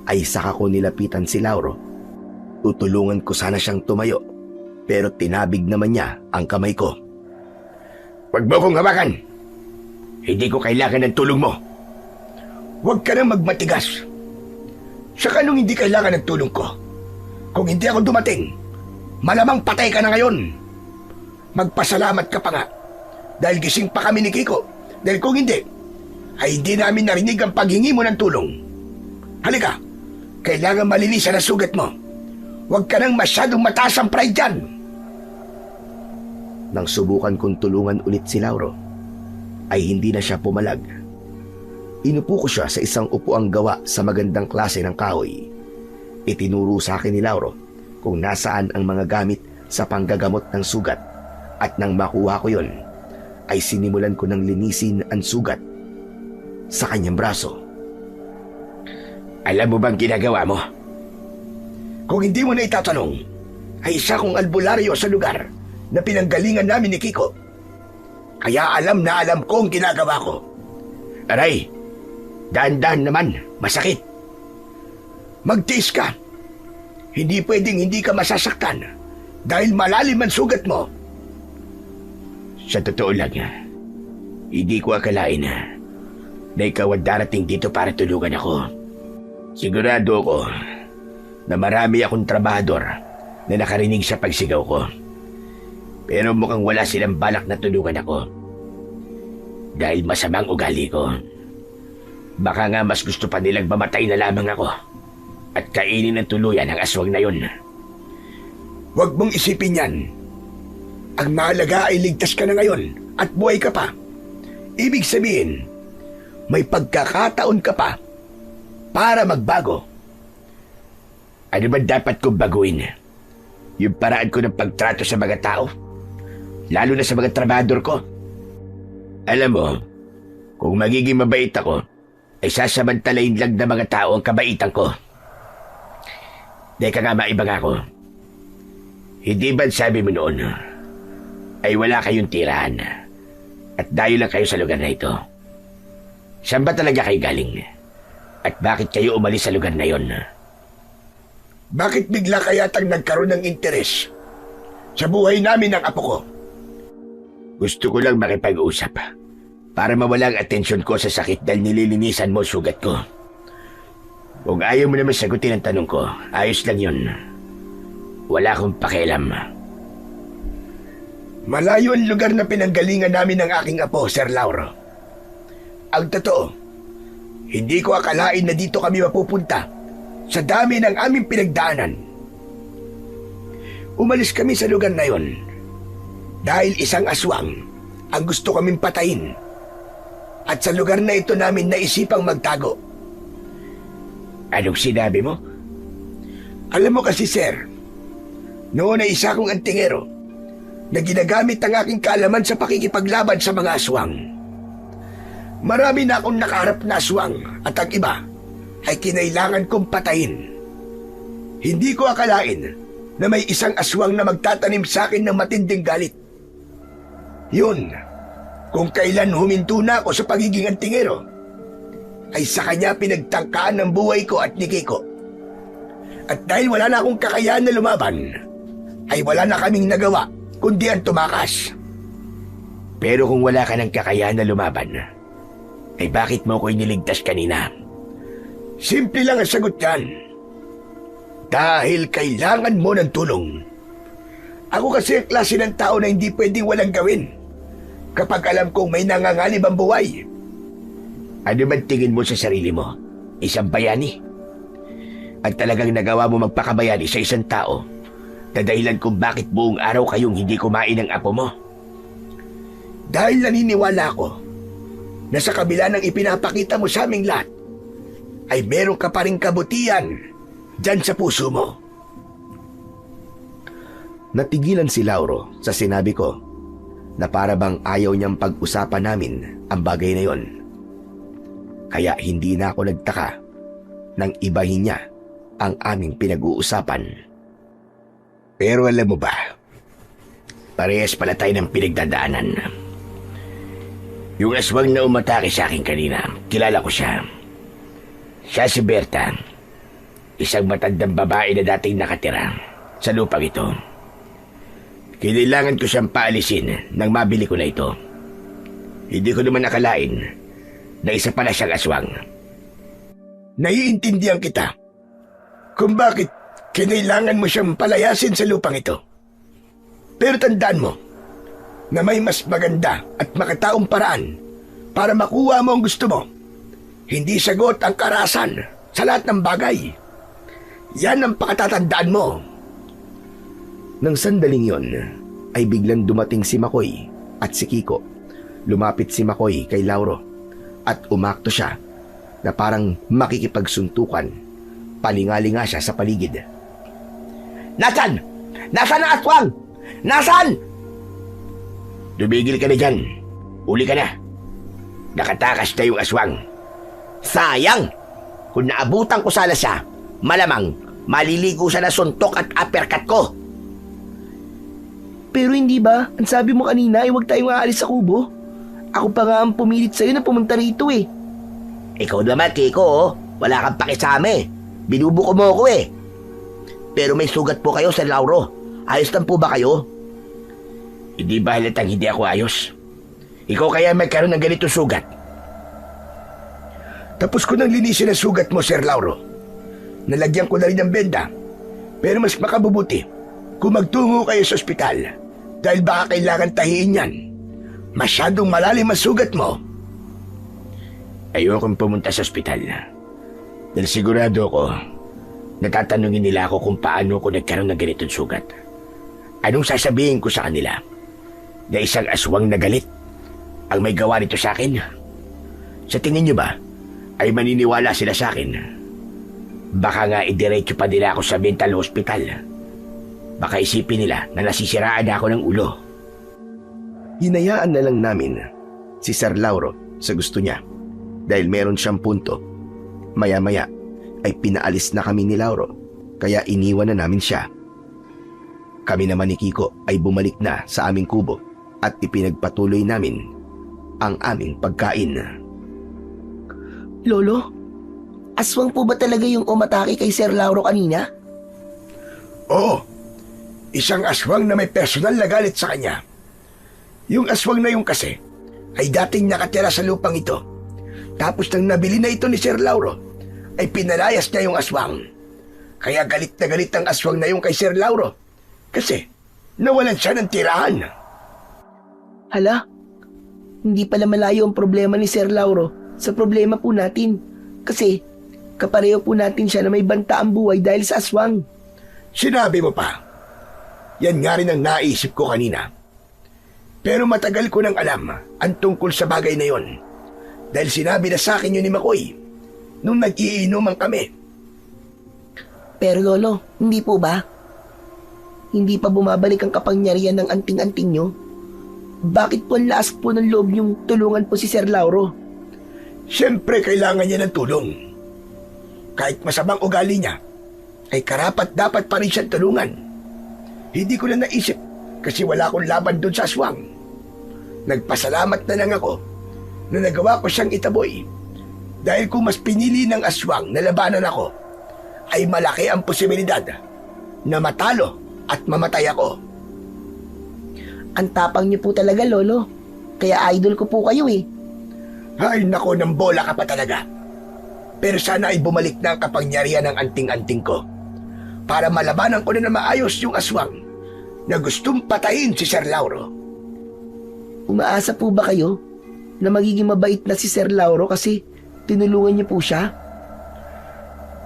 ay saka ko nilapitan si Lauro. Tutulungan ko sana siyang tumayo pero tinabig naman niya ang kamay ko. Huwag mo kong hawakan. Hindi ko kailangan ng tulong mo. Huwag ka nang magmatigas. Saka nung hindi kailangan ng tulong ko, kung hindi ako dumating, malamang patay ka na ngayon. Magpasalamat ka pa nga dahil gising pa kami ni Kiko. Dahil kung hindi, ay hindi namin narinig ang paghingi mo ng tulong. Halika, kailangan malinisan ang sugat mo. Huwag ka nang masyadong mataas ang pride dyan. Nang subukan kong tulungan ulit si Lauro, ay hindi na siya pumalag. Inupo ko siya sa isang upuang gawa sa magandang klase ng kahoy. Itinuro sa akin ni Lauro kung nasaan ang mga gamit sa panggagamot ng sugat at nang makuha ko yon, ay sinimulan ko ng linisin ang sugat sa kanyang braso. Alam mo bang ginagawa mo? Kung hindi mo na itatanong, ay isa kong albularyo sa lugar na pinanggalingan namin ni Kiko. Kaya alam na alam ko ang ginagawa ko. Aray, dahan-dahan naman, masakit. Magtiis ka. Hindi pwedeng hindi ka masasaktan dahil malalim ang sugat mo. Sa totoo lang, hindi ko akalain na ikaw ang darating dito para tulungan ako. Sigurado ako na marami akong trabahador na nakarinig sa pagsigaw ko. Pero mukhang wala silang balak na tulungan ako. Dahil masamang ugali ko. Baka nga mas gusto pa nilang mamatay na lamang ako at kainin ng tuluyan ang aswang na yun. Huwag mong isipin yan. Ang mahalaga ay ligtas ka na ngayon at buhay ka pa. Ibig sabihin, may pagkakataon ka pa para magbago. Ano ba dapat kong baguhin? Yung paraan ko ng pagtrato sa mga tao? Lalo na sa mga trabahador ko? Alam mo, kung magiging mabait ako, ay sasamantalain lang ng mga tao ang kabaitan ko. Deka nga maibang ako. Hindi ba sabi mo noon, ay wala kayong tirahan at dayo lang kayo sa lugar na ito? Saan ba talaga kayo galing? At bakit kayo umalis sa lugar na yon? Bakit bigla kayatang nagkaroon ng interes sa buhay namin ng apo ko? Gusto ko lang makipag-usap para mawala ang atensyon ko sa sakit dahil nililinisan mo sugat ko. Kung ayaw mo naman sagutin ang tanong ko, ayos lang yun. Wala akong pakialam. Malayo ang lugar na pinanggalingan namin ng aking apo, Sir Lauro. Ang totoo, hindi ko akalain na dito kami mapupunta sa dami ng aming pinagdaanan. Umalis kami sa lugar na yon dahil isang aswang ang gusto kaming patayin. At sa lugar na ito namin naisipang magtago. Anong sinabi mo? Alam mo kasi, sir, noon ay isa kong antingero na ginagamit ang aking kaalaman sa pakikipaglaban sa mga aswang. Marami na akong nakaharap na aswang at ang iba ay kinailangan kong patayin. Hindi ko akalain na may isang aswang na magtatanim sa akin ng matinding galit. Yun, kung kailan huminto na ako sa pagiging antingero, ay sa kanya pinagtangkaan ng buhay ko at ni Kiko. At dahil wala na akong kakayahan na lumaban, ay wala na kaming nagawa kundi ang tumakas. Pero kung wala ka ng kakayahan na lumaban, ay bakit mo ko iniligtas kanina? Simple lang ang sagot yan. Dahil kailangan mo ng tulong. Ako kasi ang klase ng tao na hindi pwedeng walang gawin kapag alam kong may nanganganib ang buhay. Ano man tingin mo sa sarili mo? Isang bayani? At talagang nagawa mo magpakabayani sa isang tao na dahilan kung bakit buong araw kayong hindi kumain ng apo mo? Dahil naniniwala ako na sa kabila ng ipinapakita mo sa aming lahat, ay meron ka pa rin kabutihan dyan sa puso mo. Natigilan si Lauro sa sinabi ko na para bang ayaw niyang pag-usapan namin ang bagay na yon. Kaya hindi na ako nagtaka nang ibahin niya ang aming pinag-uusapan. Pero alam mo ba, parehas pala tayo ng pinagdadaanan. Yung aswang na umatake sa akin kanina, kilala ko siya. Siya si Berta, isang matandang babae na dating nakatira sa lupang ito. Kailangan ko siyang paalisin nang mabili ko na ito. Hindi ko naman nakalain na isa pala siyang aswang. Naiintindihan kita kung bakit kinailangan mo siyang palayasin sa lupang ito. Pero tandaan mo na may mas maganda at makataong paraan para makuha mo ang gusto mo. Hindi sagot ang karahasan sa lahat ng bagay. Yan ang pakatatandaan mo. Nang sandaling yon, ay biglang dumating si Makoy at si Kiko. Lumapit si Makoy kay Lauro at umakto siya na parang makikipagsuntukan. Palingalinga siya sa paligid. Nasaan? Nasaan ang aswang? Nasaan? Dumigil ka na dyan. Uli ka na. Nakatakas na yung aswang. Sayang! Kung naabutan ko sana siya, malamang maliligo siya na suntok at uppercut ko. Pero hindi ba, ang sabi mo kanina ay huwag tayong aalis sa kubo? Ako pa nga ang pumilit sa'yo na pumunta rito eh. Ikaw naman, Kiko, oh. Wala kang pakisame. Binubuko mo ako eh. Pero may sugat po kayo, Sir Lauro. Ayos lang po ba kayo? Hindi ba halatang hindi ako ayos? Ikaw kaya magkaroon ng ganitong sugat? Tapos ko nang linisin ang sugat mo, Sir Lauro. Nalagyan ko na rin ng benda. Pero mas makabubuti kung magtungo kayo sa ospital dahil baka kailangan tahiin yan. Masyadong malalim ang sugat mo. Ayokong pumunta sa ospital. Dahil sigurado ko, natatanungin nila ako kung paano ko nagkaroon ng ganitong sugat. Anong sasabihin ko sa kanila? Na isang aswang na galit ang may gawa nito sa akin? Sa tingin niyo ba, ay maniniwala sila sa akin? Baka nga idiretso pa nila ako sa mental hospital. Baka isipin nila na nasisiraan ako ng ulo. Hinayaan na lang namin si Sir Lauro sa gusto niya dahil meron siyang punto. Maya-maya ay pinaalis na kami ni Lauro kaya iniwan na namin siya. Kami naman ni Kiko ay bumalik na sa aming kubo at ipinagpatuloy namin ang aming pagkain. Lolo, aswang po ba talaga yung umatake kay Sir Lauro kanina? Oo, isang aswang na may personal na galit sa kanya. Yung aswang na yung kasi ay dating nakatira sa lupang ito. Tapos nang nabili na ito ni Sir Lauro, ay pinalayas niya yung aswang. Kaya galit na galit ang aswang na yung kay Sir Lauro. Kasi nawalan siya ng tirahan. Hala, hindi pala malayo ang problema ni Sir Lauro sa problema po natin. Kasi kapareho po natin siya na may banta ang buhay dahil sa aswang. Sinabi mo pa. Yan nga rin ang naisip ko kanina. Pero matagal ko nang alam ang tungkol sa bagay na yon. Dahil sinabi na sa akin yun ni Makoy nung nag-iinuman kami. Pero Lolo, hindi po ba? Hindi pa bumabalik ang kapangyarihan ng anting-anting nyo? Bakit po ang laas po ng loob nyong tulungan po si Sir Lauro? Siyempre kailangan niya ng tulong. Kahit masamang ugali niya, ay karapat dapat pa rin siyang tulungan. Hindi ko na naisip kasi wala akong laban doon sa aswang. Nagpasalamat na lang ako na nagawa ko siyang itaboy. Dahil kung mas pinili ng aswang na labanan ako, ay malaki ang posibilidad na matalo at mamatay ako. Ang tapang niyo po talaga, Lolo. Kaya idol ko po kayo eh. Ay nako, ng bola ka pa talaga. Pero sana ay bumalik na ang kapangyarihan ng anting-anting ko para malabanan ko na maayos yung aswang na gustong patayin si Sir Lauro. Umaasa po ba kayo na magiging mabait na si Sir Lauro kasi tinulungan niyo po siya?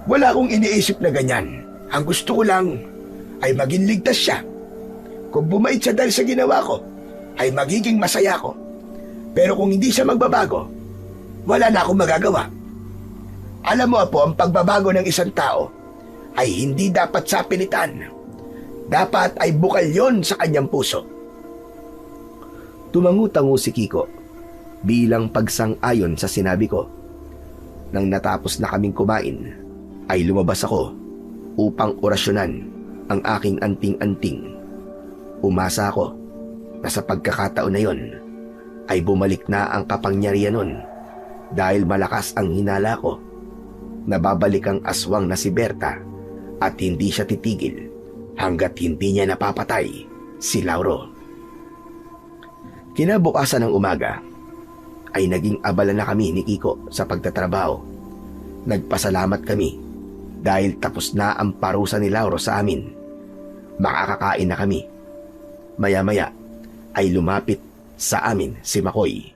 Wala akong iniisip na ganyan. Ang gusto ko lang ay maging ligtas siya. Kung bumait siya dahil sa ginawa ko, ay magiging masaya ko. Pero kung hindi siya magbabago, wala na akong magagawa. Alam mo po, ang pagbabago ng isang tao ay hindi dapat sa pilitan. Dapat ay bukal yon sa kanyang puso. Tumangu-tango si Kiko bilang pagsang-ayon sa sinabi ko. Nang natapos na kaming kumain, ay lumabas ako upang orasyonan ang aking anting-anting. Umasa ako na sa pagkakataon na yon ay bumalik na ang kapangyarihan nun dahil malakas ang hinala ko. Nababalik ang aswang na si Berta at hindi siya titigil hanggat hindi niya napapatay si Lauro. Kinabukasan ng umaga ay naging abala na kami ni Kiko sa pagtatrabaho. Nagpasalamat kami dahil tapos na ang parusa ni Lauro sa amin. Makakakain na kami. Maya-maya ay lumapit sa amin si Makoy.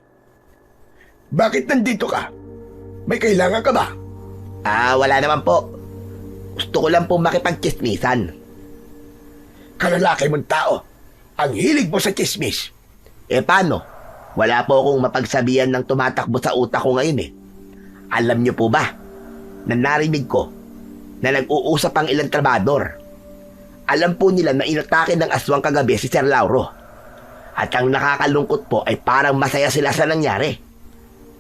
Bakit nandito ka? May kailangan ka ba? Wala naman po. Gusto ko lang po makipagchismisan. Kalalaki mong tao. Ang hilig mo sa chismis. Paano? Wala po akong mapagsabihan ng tumatakbo sa utak ko ngayon eh. Alam niyo po ba, na narinig ko na nag-uusap ang ilang trabador. Alam po nila na inatake ng aswang kagabi si Sir Lauro. At ang nakakalungkot po ay parang masaya sila sa nangyari.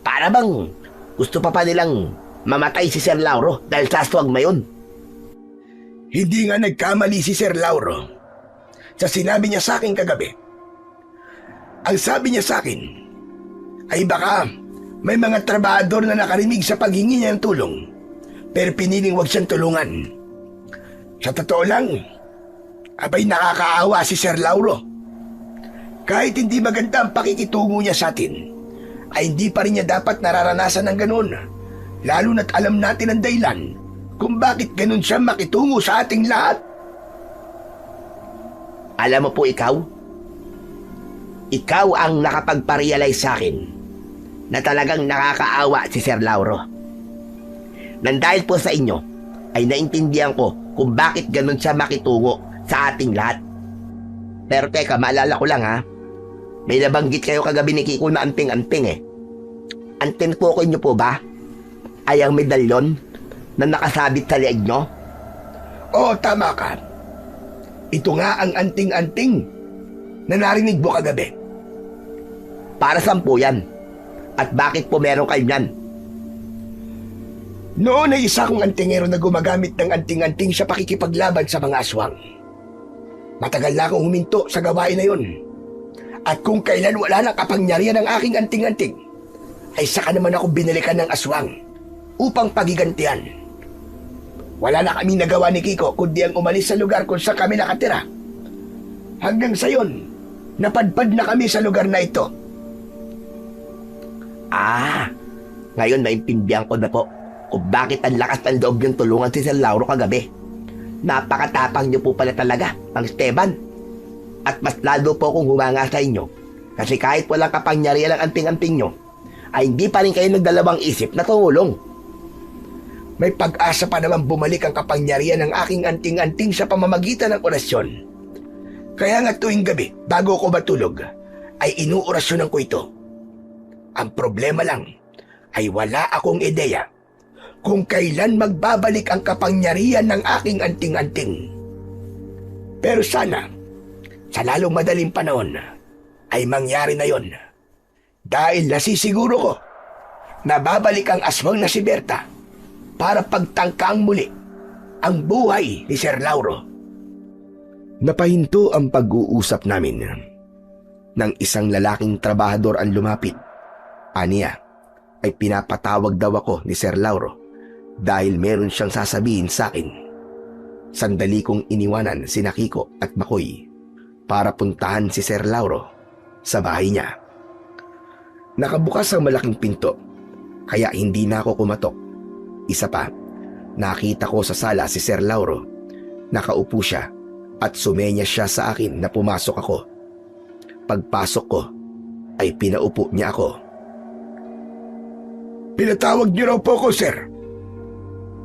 Para bang gusto pa nilang mamatay si Sir Lauro dahil sa aswang mayon. Hindi nga nagkamali si Sir Lauro sa sinabi niya sa akin kagabi. Ang sabi niya sa akin ay baka may mga trabador na nakarinig sa paghingi niya ng tulong pero piniling wag siyang tulungan. Sa totoo lang, abay nakakaawa si Sir Lauro. Kahit hindi maganda ang pakikitungo niya sa atin, ay hindi pa rin niya dapat nararanasan ng ganun. Lalo na't alam natin ang dahilan kung bakit ganun siya makitungo sa ating lahat. Alam mo po ikaw ang nakapagparealize sa akin na talagang nakakaawa si Sir Lauro. Nang dahil po sa inyo, ay naintindihan ko kung bakit ganun siya makitungo sa ating lahat. Pero teka, maalala ko lang ha, may nabanggit kayo kagabi ni Kiko na anting-anting eh. Anting po ko inyo po ba? Ay ang medalyon na nakasabit sa leeg nyo? Oo, tama ka. Ito nga ang anting-anting na narinig mo kagabi. Para saan po yan? At bakit po meron kayo yan? Noon ay isa kong antingero na gumagamit ng anting-anting sa pakikipaglaban sa mga aswang. Matagal na akong huminto sa gawain na yun. At kung kailan wala nang kapangyarihan ng aking anting-anting, ay saka naman ako binalikan ng aswang upang pagigantihan. Wala na kami nagawa ni Kiko kundi ang umalis sa lugar kung saan kami nakatira. Hanggang sa yon, napadpad na kami sa lugar na ito. Ngayon naintindihan ko na po kung bakit ang lakas ng loob yung tulungan si Sir Lauro kagabi. Napakatapang niyo po pala talaga, Mang Esteban. At mas lalo po akong humanga sa inyo kasi kahit walang kapangyarihan ng anting-anting nyo, ay hindi pa rin kayo nagdalawang isip na tumulong. May pag-asa pa naman bumalik ang kapangyarihan ng aking anting-anting sa pamamagitan ng orasyon. Kaya nga tuwing gabi, bago ako matulog, ay inuorasyonan ko ito. Ang problema lang ay wala akong ideya kung kailan magbabalik ang kapangyarihan ng aking anting-anting. Pero sana, sa lalong madaling panahon, ay mangyari na yon. Dahil nasisiguro ko na babalik ang aswang na si Berta para pagtangkaang muli ang buhay ni Sir Lauro. Napahinto ang pag-uusap namin. Nang isang lalaking trabahador ang lumapit, aniya ay pinapatawag daw ako ni Sir Lauro dahil meron siyang sasabihin sa akin. Sandali kong iniwanan si Kiko at Makoy para puntahan si Sir Lauro sa bahay niya. Nakabukas ang malaking pinto kaya hindi na ako kumatok. Isa pa, nakita ko sa sala si Sir Lauro. Nakaupo siya at sumenya siya sa akin na pumasok ako. Pagpasok ko ay pinaupo niya ako. Pinatawag niyo raw po ko, sir.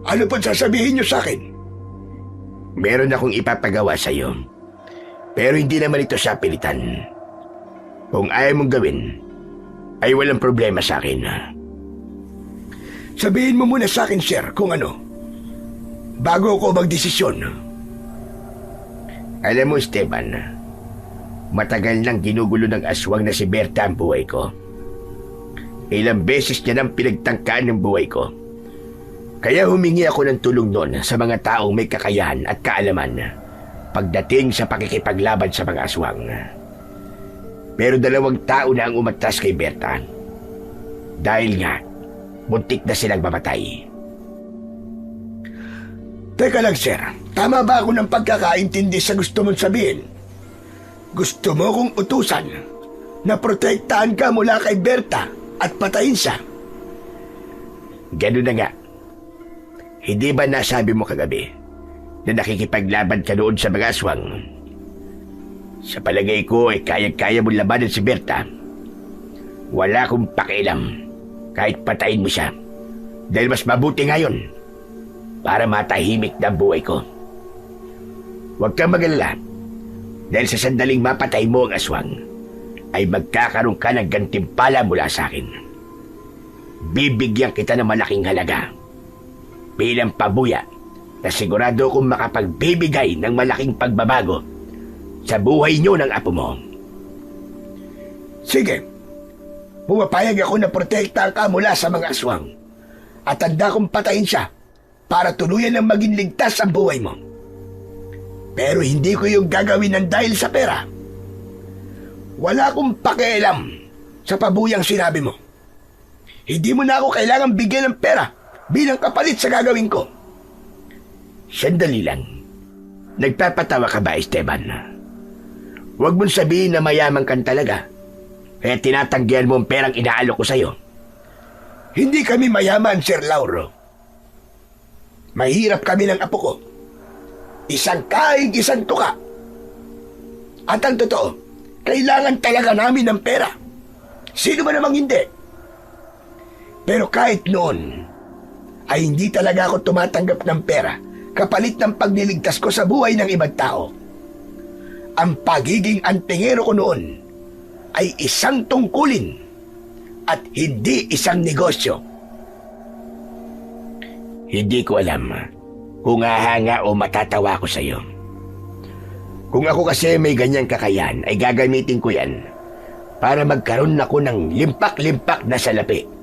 Ano pa sasabihin niyo sa akin? Meron akong ipapagawa sa iyo. Pero hindi naman ito sa pilitan. Kung ayaw mong gawin, ay walang problema sa akin. Sabihin mo muna sa akin, sir, kung ano, bago ako magdesisyon. Alam mo, Esteban, matagal nang ginugulo ng aswang na si Berta ang buhay ko. Ilang beses niya nang pinagtangkaan ng buhay ko. Kaya humingi ako ng tulong noon sa mga taong may kakayahan at kaalaman pagdating sa pakikipaglaban sa mga aswang. Pero 2 tao na ang umatras kay Berta. Dahil nga, muntik na silang mamatay. Teka lang, sir. Tama ba ako ng pagkakaintindi sa gusto mong sabihin? Gusto mo kong utusan na protektahan ka mula kay Berta at patayin siya? Ganun na nga. Hindi ba nasabi mo kagabi na nakikipaglaban ka noon sa mga aswang? Sa palagay ko ay kaya-kaya mong labanan si Berta. Wala akong pakialam kahit patayin mo siya. Dahil mas mabuti ngayon para matahimik na buhay ko. Huwag kang mag-alala. Dahil sa sandaling mapatay mo ang aswang, ay magkakaroon ka ng gantimpala mula sa akin. Bibigyan kita ng malaking halaga bilang pabuya na sigurado kong makapagbibigay ng malaking pagbabago sa buhay niyo ng apo mo. Sige. Pumapayag ako na protektahan ka mula sa mga aswang at handa kong patayin siya para tuluyan ng maging ligtas ang buhay mo. Pero hindi ko yung gagawin ng dahil sa pera. Wala akong pakialam sa pabuyang sinabi mo. Hindi mo na ako kailangan bigyan ng pera bilang kapalit sa gagawin ko. Sandali lang. Nagpapatawa ka ba, Esteban? Huwag mong sabihin na mayaman kan talaga. Kaya tinatanggihan mo ang perang inaalok ko sa'yo. Hindi kami mayaman, Sir Lauro. Mahirap kami ng apo ko. Isang kaig, isang tuka. At ang totoo, kailangan talaga namin ng pera. Sino ba namang hindi? Pero kahit noon, ay hindi talaga ako tumatanggap ng pera kapalit ng pagliligtas ko sa buhay ng ibang tao. Ang pagiging antingero ko noon ay isang tungkulin at hindi isang negosyo. Hindi ko alam kung hahanga o matatawa ako sa'yo. Kung ako kasi may ganyang kakayahan, ay gagamitin ko yan para magkaroon ako ng limpak-limpak na salapi.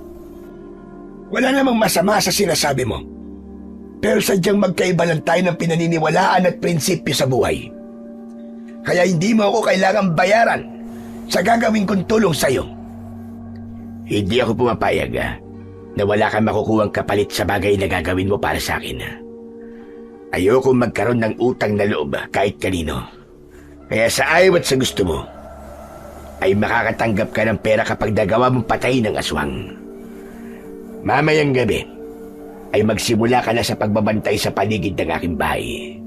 Wala namang masama sa sinasabi mo. Pero sadyang magkaiba lang tayo ng pinaniniwalaan at prinsipyo sa buhay. Kaya hindi mo ako kailangang bayaran sa gagawin kong tulong sa'yo. Hindi ako pumapayag na wala kang makukuhang kapalit sa bagay na gagawin mo para sa akin. Ayoko magkaroon ng utang na loob kahit kanino. Kaya sa ayaw at sa gusto mo, ay makakatanggap ka ng pera kapag nagawa mong patay ng aswang. Mamayang gabi, ay magsimula ka na sa pagbabantay sa paligid ng aking bahay.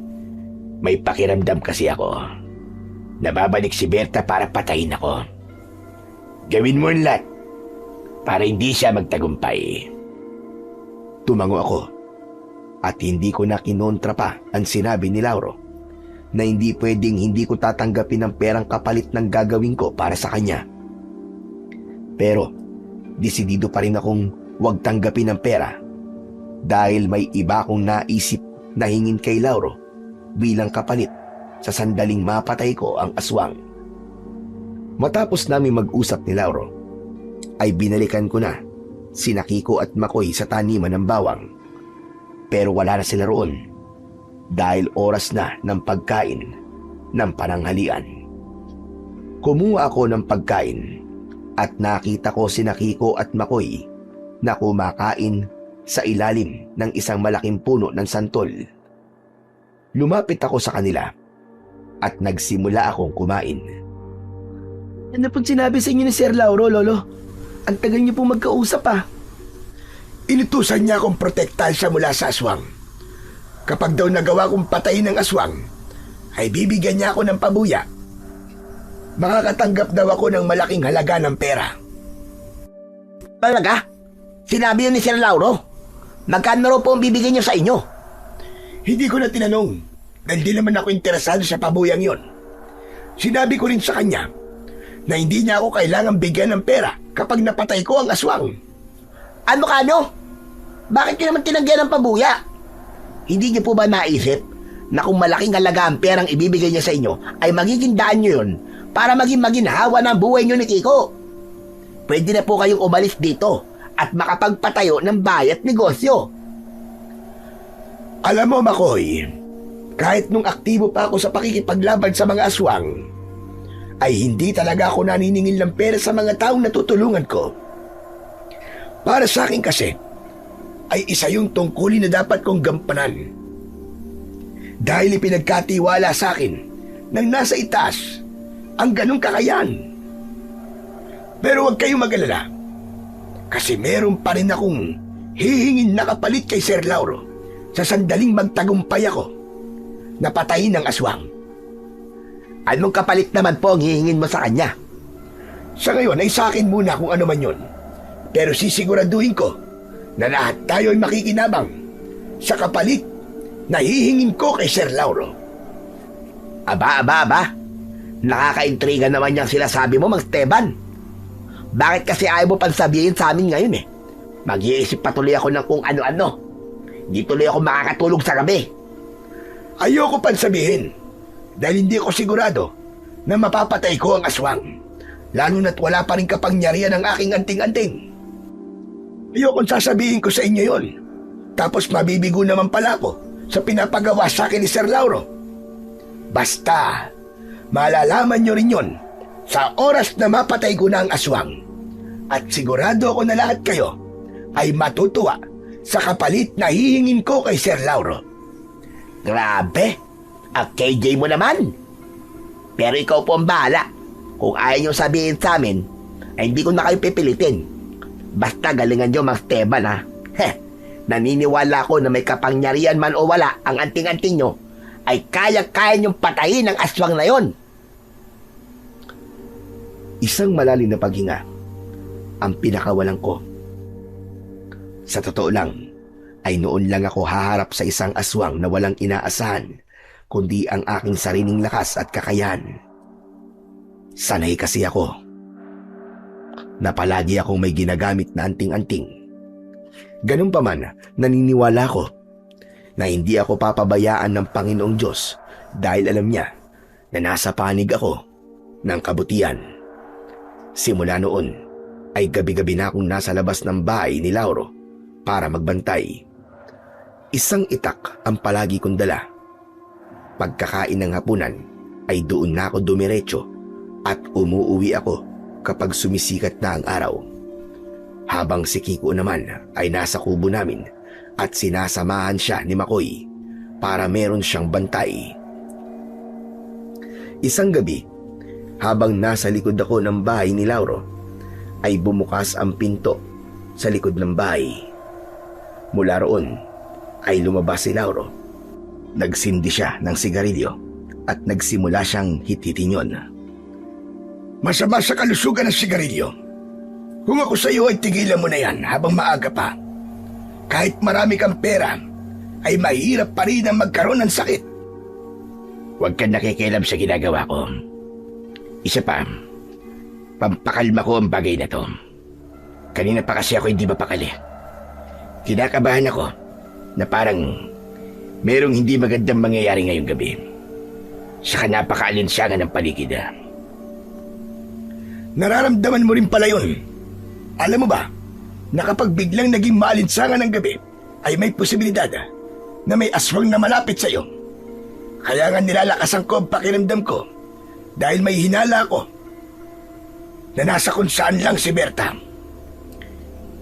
May pakiramdam kasi ako. Nababalik si Berta para patayin ako. Gawin mo ang lahat para hindi siya magtagumpay. Tumango ako at hindi ko na kinontra pa ang sinabi ni Lauro na hindi pwedeng hindi ko tatanggapin ang perang kapalit ng gagawin ko para sa kanya. Pero desidido pa rin akong huwag tanggapin ang pera dahil may iba akong naisip na hingin kay Lauro bilang kapalit sa sandaling mapatay ko ang aswang. Matapos namin mag-usap ni Lauro, ay binalikan ko na sina Kiko at Makoy sa taniman ng bawang. Pero wala na sila roon dahil oras na ng pagkain ng pananghalian. Kumuha ako ng pagkain at nakita ko sina Kiko at Makoy na kumakain sa ilalim ng isang malaking puno ng santol. Lumapit ako sa kanila at nagsimula akong kumain. Ano pong sinabi sa inyo ni Sir Lauro, Lolo? Ang tagal niyo pong magkausap Inutusan niya akong protektahan siya mula sa aswang. Kapag daw nagawa kong patayin ng aswang, ay bibigyan niya ako ng pabuya. Makakatanggap daw ako ng malaking halaga ng pera. Talaga? Sinabi yun ni Sir Lauro? Magkano raw po ang bibigyan niyo sa inyo? Hindi ko na tinanong dahil di naman ako interesado sa pabuyang yon. Sinabi ko rin sa kanya na hindi niya ako kailangang bigyan ng pera kapag napatay ko ang aswang. Ano kano? Bakit niyo naman tinanggihan ng pabuya? Hindi niyo po ba naisip na kung malaking halaga ang perang ibibigay niya sa inyo ay magiging daan niyo yun para maging maginhawa ng buhay niyo ni Kiko? Pwede na po kayong umalis dito at makapagpatayo ng bahay at negosyo. Alam mo, Makoy, kahit nung aktibo pa ako sa pakikipaglaban sa mga aswang, ay hindi talaga ako naniningil ng pera sa mga taong natutulungan ko. Para sa akin kasi, ay isa yung tungkulin na dapat kong gampanan. Dahil ipinagkatiwala sa akin ng nasa itaas ang ganong kakayahan. Pero huwag kayong mag-alala, kasi meron pa rin akong hihingin na kapalit kay Sir Lauro sa sandaling magtagumpay ako na patayin ng aswang. Anong kapalit naman po ang hihingin mo sa kanya? Sa ngayon ay sa akin muna kung ano man yun. Pero sisiguraduhin ko na lahat tayo ay makikinabang sa kapalit na hihingin ko kay Sir Lauro. Aba. Nakakaintriga naman yung sinasabi mo, Mang Esteban. Bakit kasi ayaw mo pang sabihin sa amin ngayon eh? Mag-iisip pa tuloy ako ng kung ano-ano. Hindi tuloy ako makakatulog sa gabi. Ayoko pang sabihin dahil hindi ko sigurado na mapapatay ko ang aswang, lalo na't wala pa rin kapangyarihan ang aking anting-anting. Ayokong sasabihin ko sa inyo yon, tapos mabibigo naman pala ako sa pinapagawa sa akin ni Sir Lauro. Basta, malalaman nyo rin yon sa oras na mapatay ko na ang aswang. At sigurado ako na lahat kayo ay matutuwa sa kapalit na hihingin ko kay Sir Lauro. Grabe! Ang KJ mo naman! Pero ikaw po ang bahala. Kung ayaw nyo sabihin sa amin, ay hindi ko na kayo pipilitin. Basta galingan nyo, Mang Esteban, ha? Naniniwala ko na may kapangyarihan man o wala ang anting-anting nyo, ay kaya-kaya nyong patayin ang aswang na yon. Isang malalim na paghinga ang pinakawalan ko. Sa totoo lang, ay noon lang ako haharap sa isang aswang na walang inaasahan, kundi ang aking sariling lakas at kakayahan. Sanay kasi ako na palagi akong may ginagamit na anting-anting. Ganun pa man, naniniwala ko na hindi ako papabayaan ng Panginoong Diyos dahil alam niya na nasa panig ako ng kabutihan. Simula noon ay gabi-gabi na akong nasa labas ng bahay ni Lauro para magbantay. Isang itak ang palagi kong dala. Pagkakain ng hapunan ay doon na ako dumiretso at umuuwi ako kapag sumisikat na ang araw. Habang si Kiko naman ay nasa kubo namin at sinasamahan siya ni Makoy para meron siyang bantay. Isang gabi, habang nasa likod ako ng bahay ni Lauro, ay bumukas ang pinto sa likod ng bahay. Mula roon ay lumabas si Lauro. Nagsindi siya ng sigarilyo at nagsimula siyang hit-hitin yon. Masama sa kalusugan ng sigarilyo. Kung ako sa iyo ay tigilan mo na yan habang maaga pa. Kahit marami kang pera, ay mahirap pa rin ang magkaroon ng sakit. Huwag kang nakikialam sa ginagawa ko. Isa pa, pampakalma ko ang bagay na to. Kanina pa kasi ako hindi mapakali. Kinakabahan ako na parang merong hindi magandang mangyayari ngayong gabi. Saka napakaalinsangan ng paligid. Nararamdaman mo rin pala yun. Alam mo ba, na kapag biglang naging maalinsangan ng gabi, ay may posibilidad na may aswang na malapit sa iyo. Kaya nga nilalakasan ko ang pakiramdam ko dahil may hinala ako na nasa kung saan lang si Berta.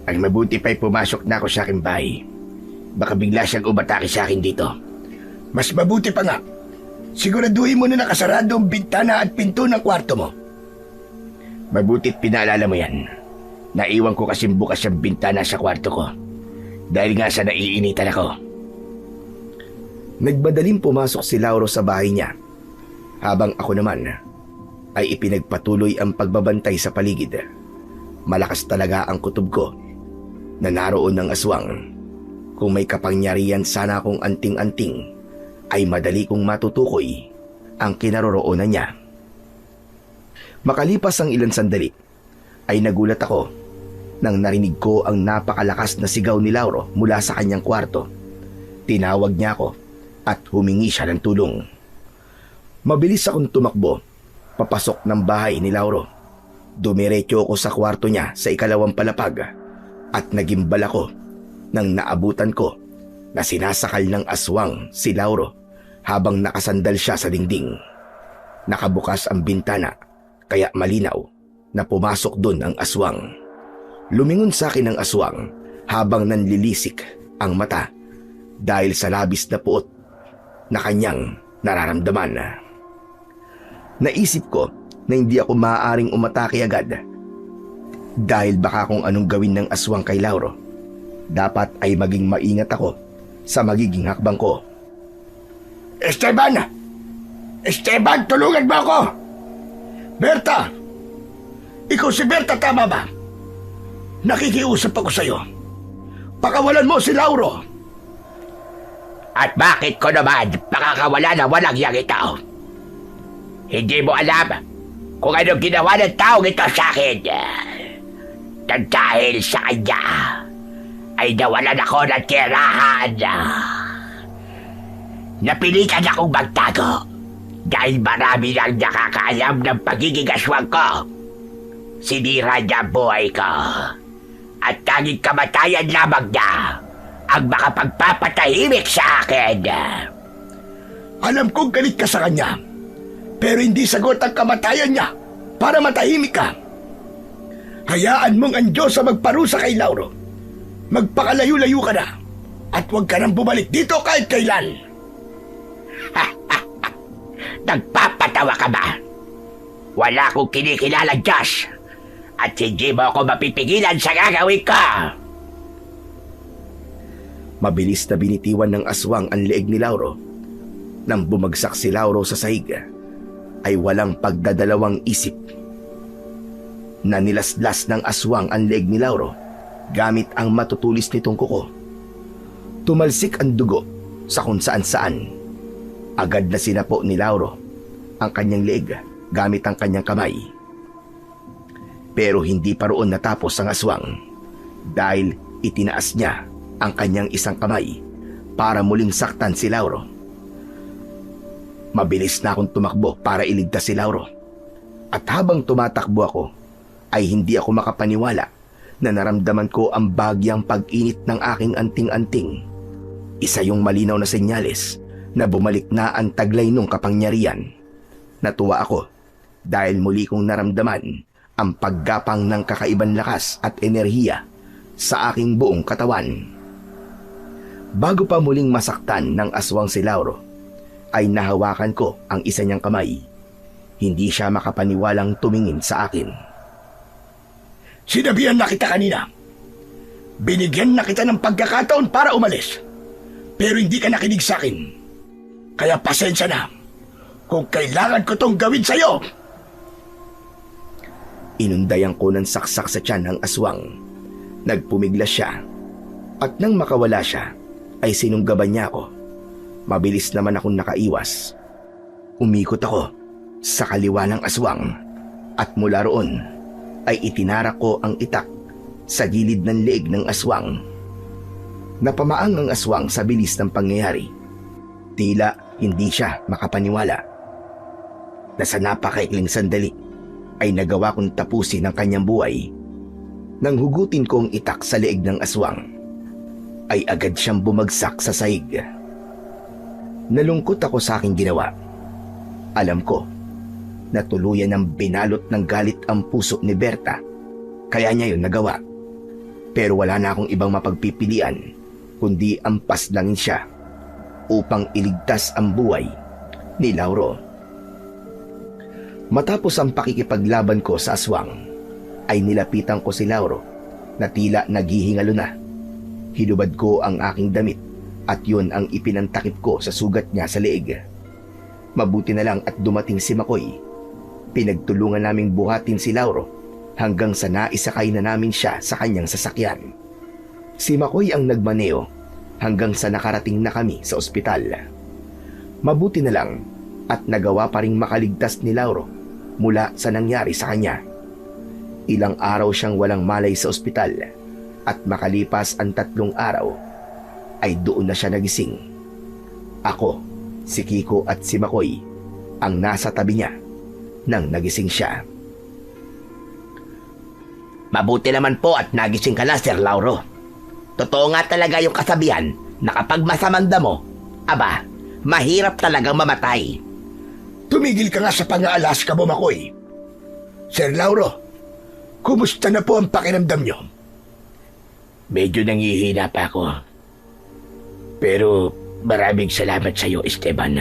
Ang mabuti pa'y pumasok na ako sa aking bahay. Baka bigla siyang umatake sa akin dito. Mas mabuti pa nga, siguraduhin mo na nakasarado ang bintana at pinto ng kwarto mo. Mabuti't pinaalala mo yan. Naiwan ko kasing bukas ang bintana sa kwarto ko dahil nga sa naiinitan ako. Nagmadaling pumasok si Lauro sa bahay niya, habang ako naman ay ipinagpatuloy ang pagbabantay sa paligid. Malakas talaga ang kutob ko na naroon ng aswang. Kung may kapangyarihan sana akong anting-anting, ay madali kong matutukoy ang kinaroroonan niya. Makalipas ang ilang sandali, ay nagulat ako nang narinig ko ang napakalakas na sigaw ni Lauro mula sa kanyang kwarto. Tinawag niya ako at humingi siya ng tulong. Mabilis akong tumakbo, papasok ng bahay ni Lauro. Dumiretso ako sa kwarto niya sa ikalawang palapag at nagimbal ako nang naabutan ko na sinasakal ng aswang si Lauro habang nakasandal siya sa dingding. Nakabukas ang bintana kaya malinaw na pumasok doon ang aswang. Lumingon sa akin ang aswang habang nanlilisik ang mata dahil sa labis na puot na kanyang nararamdaman. Naisip ko na hindi ako maaaring umatake agad dahil baka kung anong gawin ng aswang kay Lauro, dapat ay maging maingat ako sa magiging hakbang ko. Esteban! Esteban, tulungan mo ako! Berta! Ikaw si Berta, tama ba? Nakikiusap ako sa'yo. Pakawalan mo si Lauro. At bakit ko naman pakakawala na walang yang ito? Hindi mo alam kung anong ginawa ng taong ito sa akin. Nang dahil sa kanya ay nawalan ako ng tirahan. Napilitan akong magtago dahil marami nang nakakaalam ng pagiging aswang ko. Sinira niya ang buhay ko at tanging kamatayan lamang niya ang makapagpapatahimik sa akin. Alam kong galit ka sa kanya, pero hindi sagot ang kamatayan niya para matahimik ka. Hayaan mong ang Diyos ang magparusa kay Lauro. Magpakalayo-layo ka na at huwag ka nang bumalik dito kahit kailan. Nagpapatawa ka ba? Wala akong kinikilalang Diyos at hindi mo ako mapipigilan sa gagawin ko. Mabilis na binitiwan ng aswang ang leeg ni Lauro. Nang bumagsak si Lauro sa sahig, ay walang pagdadalawang isip na nilaslas ng aswang ang leeg ni Lauro gamit ang matutulis nitong kuko. Tumalsik ang dugo sa kung saan-saan. Agad na sinapo ni Lauro ang kanyang leeg gamit ang kanyang kamay. Pero hindi pa roon natapos ang aswang dahil itinaas niya ang kanyang isang kamay para muling saktan si Lauro. Mabilis na akong tumakbo para iligtas si Lauro. At habang tumatakbo ako, ay hindi ako makapaniwala na naramdaman ko ang bagyang pag-init ng aking anting-anting. Isa yung malinaw na senyales na bumalik na ang taglay nung kapangyarihan. Natuwa ako dahil muli kong naramdaman ang paggapang ng kakaibang lakas at enerhiya sa aking buong katawan. Bago pa muling masaktan ng aswang si Lauro, ay nahawakan ko ang isa niyang kamay. Hindi siya makapaniwalang tumingin sa akin. Sinabihan na kita kanina. Binigyan na kita ng pagkakataon para umalis. Pero hindi ka nakinig sa akin. Kaya pasensya na kung kailangan ko tong gawin sa'yo. Inundayan ko ng saksak sa tiyan ng aswang. Nagpumiglas siya. At nang makawala siya, ay sinunggaban niya ako. Mabilis naman akong nakaiwas. Umikot ako sa kaliwa ng aswang at mula roon ay itinarak ko ang itak sa gilid ng leeg ng aswang. Napamaang ang aswang sa bilis ng pangyayari. Tila hindi siya makapaniwala na sa napakaikling sandali ay nagawa kong tapusin ang kanyang buhay. Nang hugutin ko ang itak sa leeg ng aswang, ay agad siyang bumagsak sa sahig. Nalungkot ako sa aking ginawa. Alam ko na tuluyan ng binalot ng galit ang puso ni Berta, kaya niya yun nagawa. Pero wala na akong ibang mapagpipilian kundi ang paslangin siya upang iligtas ang buhay ni Lauro. Matapos ang pakikipaglaban ko sa aswang, ay nilapitan ko si Lauro na tila naghihingalo na. Hinubad ko ang aking damit at yun ang ipinantakip ko sa sugat niya sa leeg. Mabuti na lang at dumating si Makoy. Pinagtulungan naming buhatin si Lauro hanggang sa naisakay na namin siya sa kanyang sasakyan. Si Makoy ang nagmaneo hanggang sa nakarating na kami sa ospital. Mabuti na lang at nagawa pa ring makaligtas ni Lauro mula sa nangyari sa kanya. Ilang araw siyang walang malay sa ospital at makalipas ang 3 araw ay doon na siya nagising. Ako, si Kiko at si Makoy ang nasa tabi niya nang nagising siya. Mabuti naman po at nagising ka na, Sir Lauro. Totoo nga talaga yung kasabihan na kapag masamang damo, aba, mahirap talagang mamatay. Tumigil ka nga sa pang-aalas ka mo, Makoy. Sir Lauro, kumusta na po ang pakiramdam nyo? Medyo nangihina pa ako. Pero maraming salamat sa iyo, Esteban.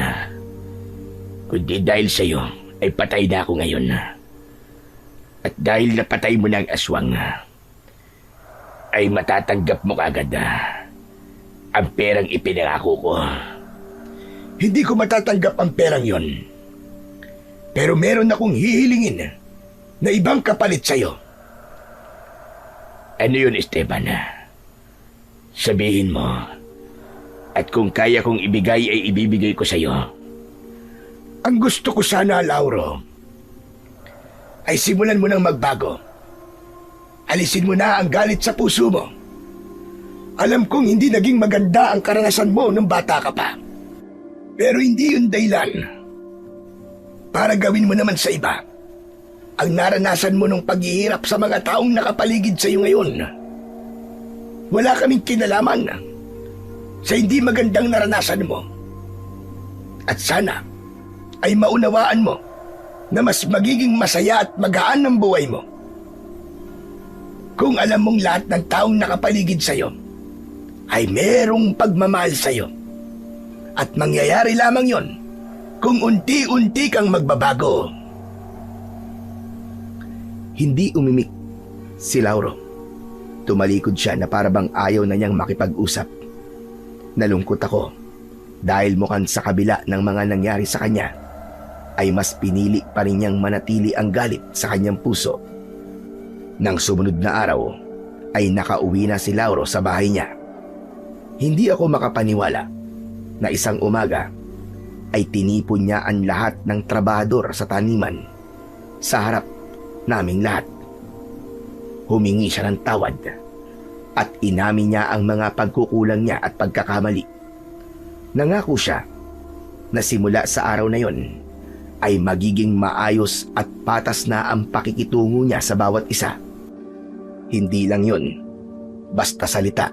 Kundi dahil sa iyo, ay patay na ako ngayon. At dahil napatay mo na ang aswang, ay matatanggap mo kagad ang perang ipinangako ko. Hindi ko matatanggap ang perang yon. Pero meron akong hihilingin na ibang kapalit sa'yo. Ano yun, Esteban? Sabihin mo. At kung kaya kong ibigay, ay ibibigay ko sa'yo. Ang gusto ko sana, Lauro, ay simulan mo nang magbago. Alisin mo na ang galit sa puso mo. Alam kong hindi naging maganda ang karanasan mo nung bata ka pa. Pero hindi yun dahilan para gawin mo naman sa iba ang naranasan mo nung paghihirap sa mga taong nakapaligid sa iyo ngayon. Wala kaming kinalaman sa hindi magandang naranasan mo. At sana ay maunawaan mo na mas magiging masaya at magaan ang buhay mo kung alam mong lahat ng taong nakapaligid sa iyo ay merong pagmamahal sa iyo. At mangyayari lamang yon kung unti-unti kang magbabago. Hindi umimik si Lauro. Tumalikod siya na parabang ayaw na niyang makipag-usap. Nalungkot ako dahil mukhang sa kabila ng mga nangyari sa kanya ay mas pinili pa rin niyang manatili ang galit sa kanyang puso. Nang sumunod na araw ay nakauwi na si Lauro sa bahay niya. Hindi ako makapaniwala na isang umaga ay tinipon niya ang lahat ng trabahador sa taniman sa harap naming lahat. Humingi siya ng tawad at inamin niya ang mga pagkukulang niya at pagkakamali. Nangako siya na simula sa araw na yon ay magiging maayos at patas na ang pakikitungo niya sa bawat isa. Hindi lang yon, basta salita.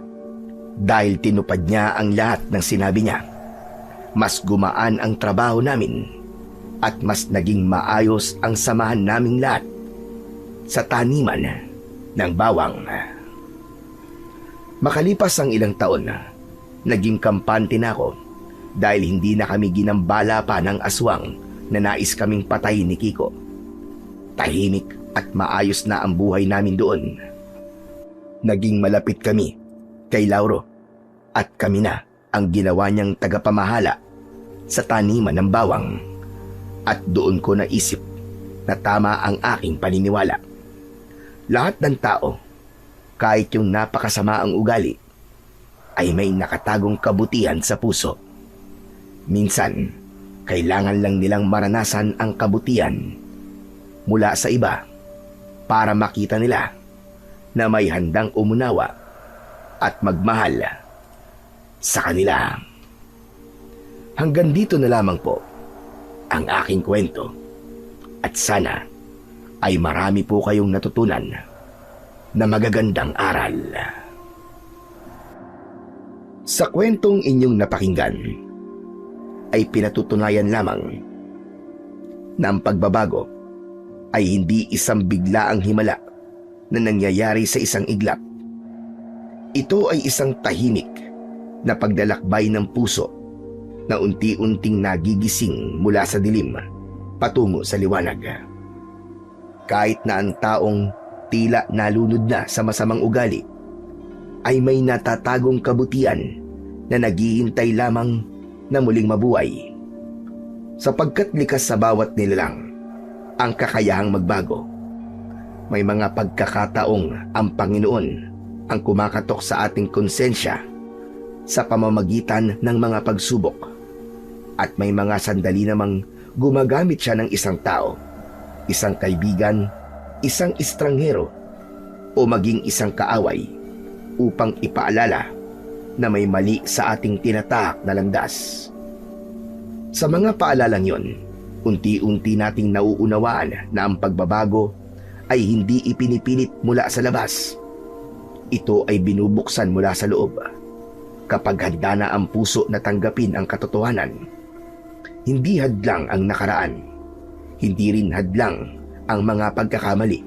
Dahil tinupad niya ang lahat ng sinabi niya, mas gumaan ang trabaho namin at mas naging maayos ang samahan naming lahat sa taniman ng bawang. Makalipas ang ilang taon, naging kampante na ako dahil hindi na kami ginambala pa ng aswang na nais kaming patayin ni Kiko. Tahimik at maayos na ang buhay namin doon. Naging malapit kami kay Lauro at kami na ang ginawa niyang tagapamahala sa taniman ng bawang. At doon ko naisip na tama ang aking paniniwala. Lahat ng tao, kahit yung napakasama ang ugali, ay may nakatagong kabutihan sa puso. Minsan, kailangan lang nilang maranasan ang kabutihan mula sa iba para makita nila na may handang umunawa at magmahal sa kanila. Hanggang dito na lamang po ang aking kwento at sana ay marami po kayong natutunan na magagandang aral. Sa kwentong inyong napakinggan ay pinatutunayan lamang na ang pagbabago ay hindi isang biglaang himala na nangyayari sa isang iglap. Ito ay isang tahimik na paglalakbay ng puso na unti-unting nagigising mula sa dilim patungo sa liwanag. Kahit na ang taong tila nalunod na sa masamang ugali, ay may natatagong kabutihan na naghihintay lamang na muling mabuhay. Sapagkat likas sa bawat nilalang ang kakayahang magbago. May mga pagkakataong ang Panginoon ang kumakatok sa ating konsensya sa pamamagitan ng mga pagsubok. At may mga sandali namang gumagamit siya ng isang tao, isang kaibigan, isang estranghero, o maging isang kaaway upang ipaalala na may mali sa ating tinatahak na landas. Sa mga paalalang yon, unti-unti nating nauunawaan na ang pagbabago ay hindi ipinipilit mula sa labas. Ito ay binubuksan mula sa loob. Kapag handa na ang puso na tanggapin ang katotohanan, hindi hadlang ang nakaraan, hindi rin hadlang ang mga pagkakamali,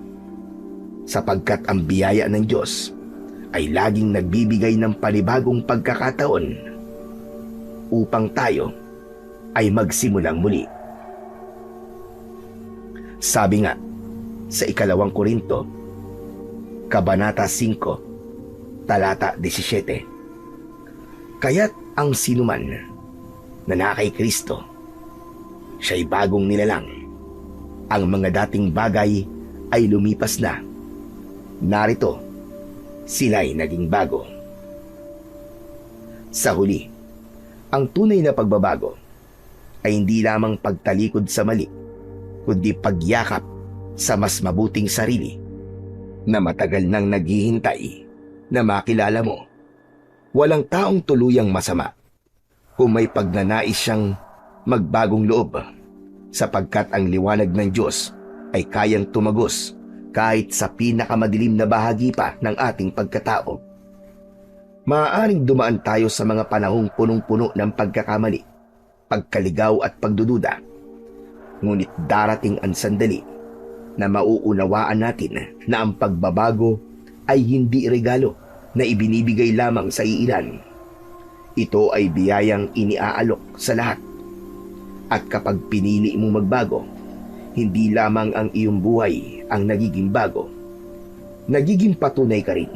sapagkat ang biyaya ng Diyos ay laging nagbibigay ng panibagong pagkakataon upang tayo ay magsimulang muli. Sabi nga sa 2 Korinto, Kabanata 5, Talata 17, kaya't ang sinuman na nakay Kristo, siya'y bagong nilalang. Ang mga dating bagay ay lumipas na. Narito, sila'y naging bago. Sa huli, ang tunay na pagbabago ay hindi lamang pagtalikod sa mali, kundi pagyakap sa mas mabuting sarili na matagal nang naghihintay na makilala mo. Walang taong tuluyang masama kung may pagnanais siyang magbagong loob, sapagkat ang liwanag ng Diyos ay kayang tumagos kahit sa pinakamadilim na bahagi pa ng ating pagkatao. Maaaring dumaan tayo sa mga panahong punong-puno ng pagkakamali, pagkaligaw at pagdududa. Ngunit darating ang sandali na mauunawaan natin na ang pagbabago ay hindi regalo na ibinibigay lamang sa iilan. Ito ay biyayang iniaalok sa lahat. At kapag pinili mong magbago, hindi lamang ang iyong buhay ang nagiging bago. Nagiging patunay ka rin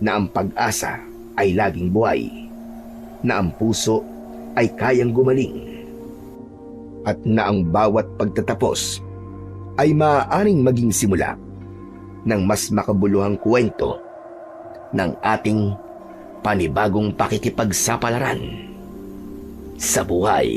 na ang pag-asa ay laging buhay, na ang puso ay kayang gumaling, at na ang bawat pagtatapos ay maaaring maging simula ng mas makabuluhang kwento ng ating panibagong pakikipagsapalaran sa buhay.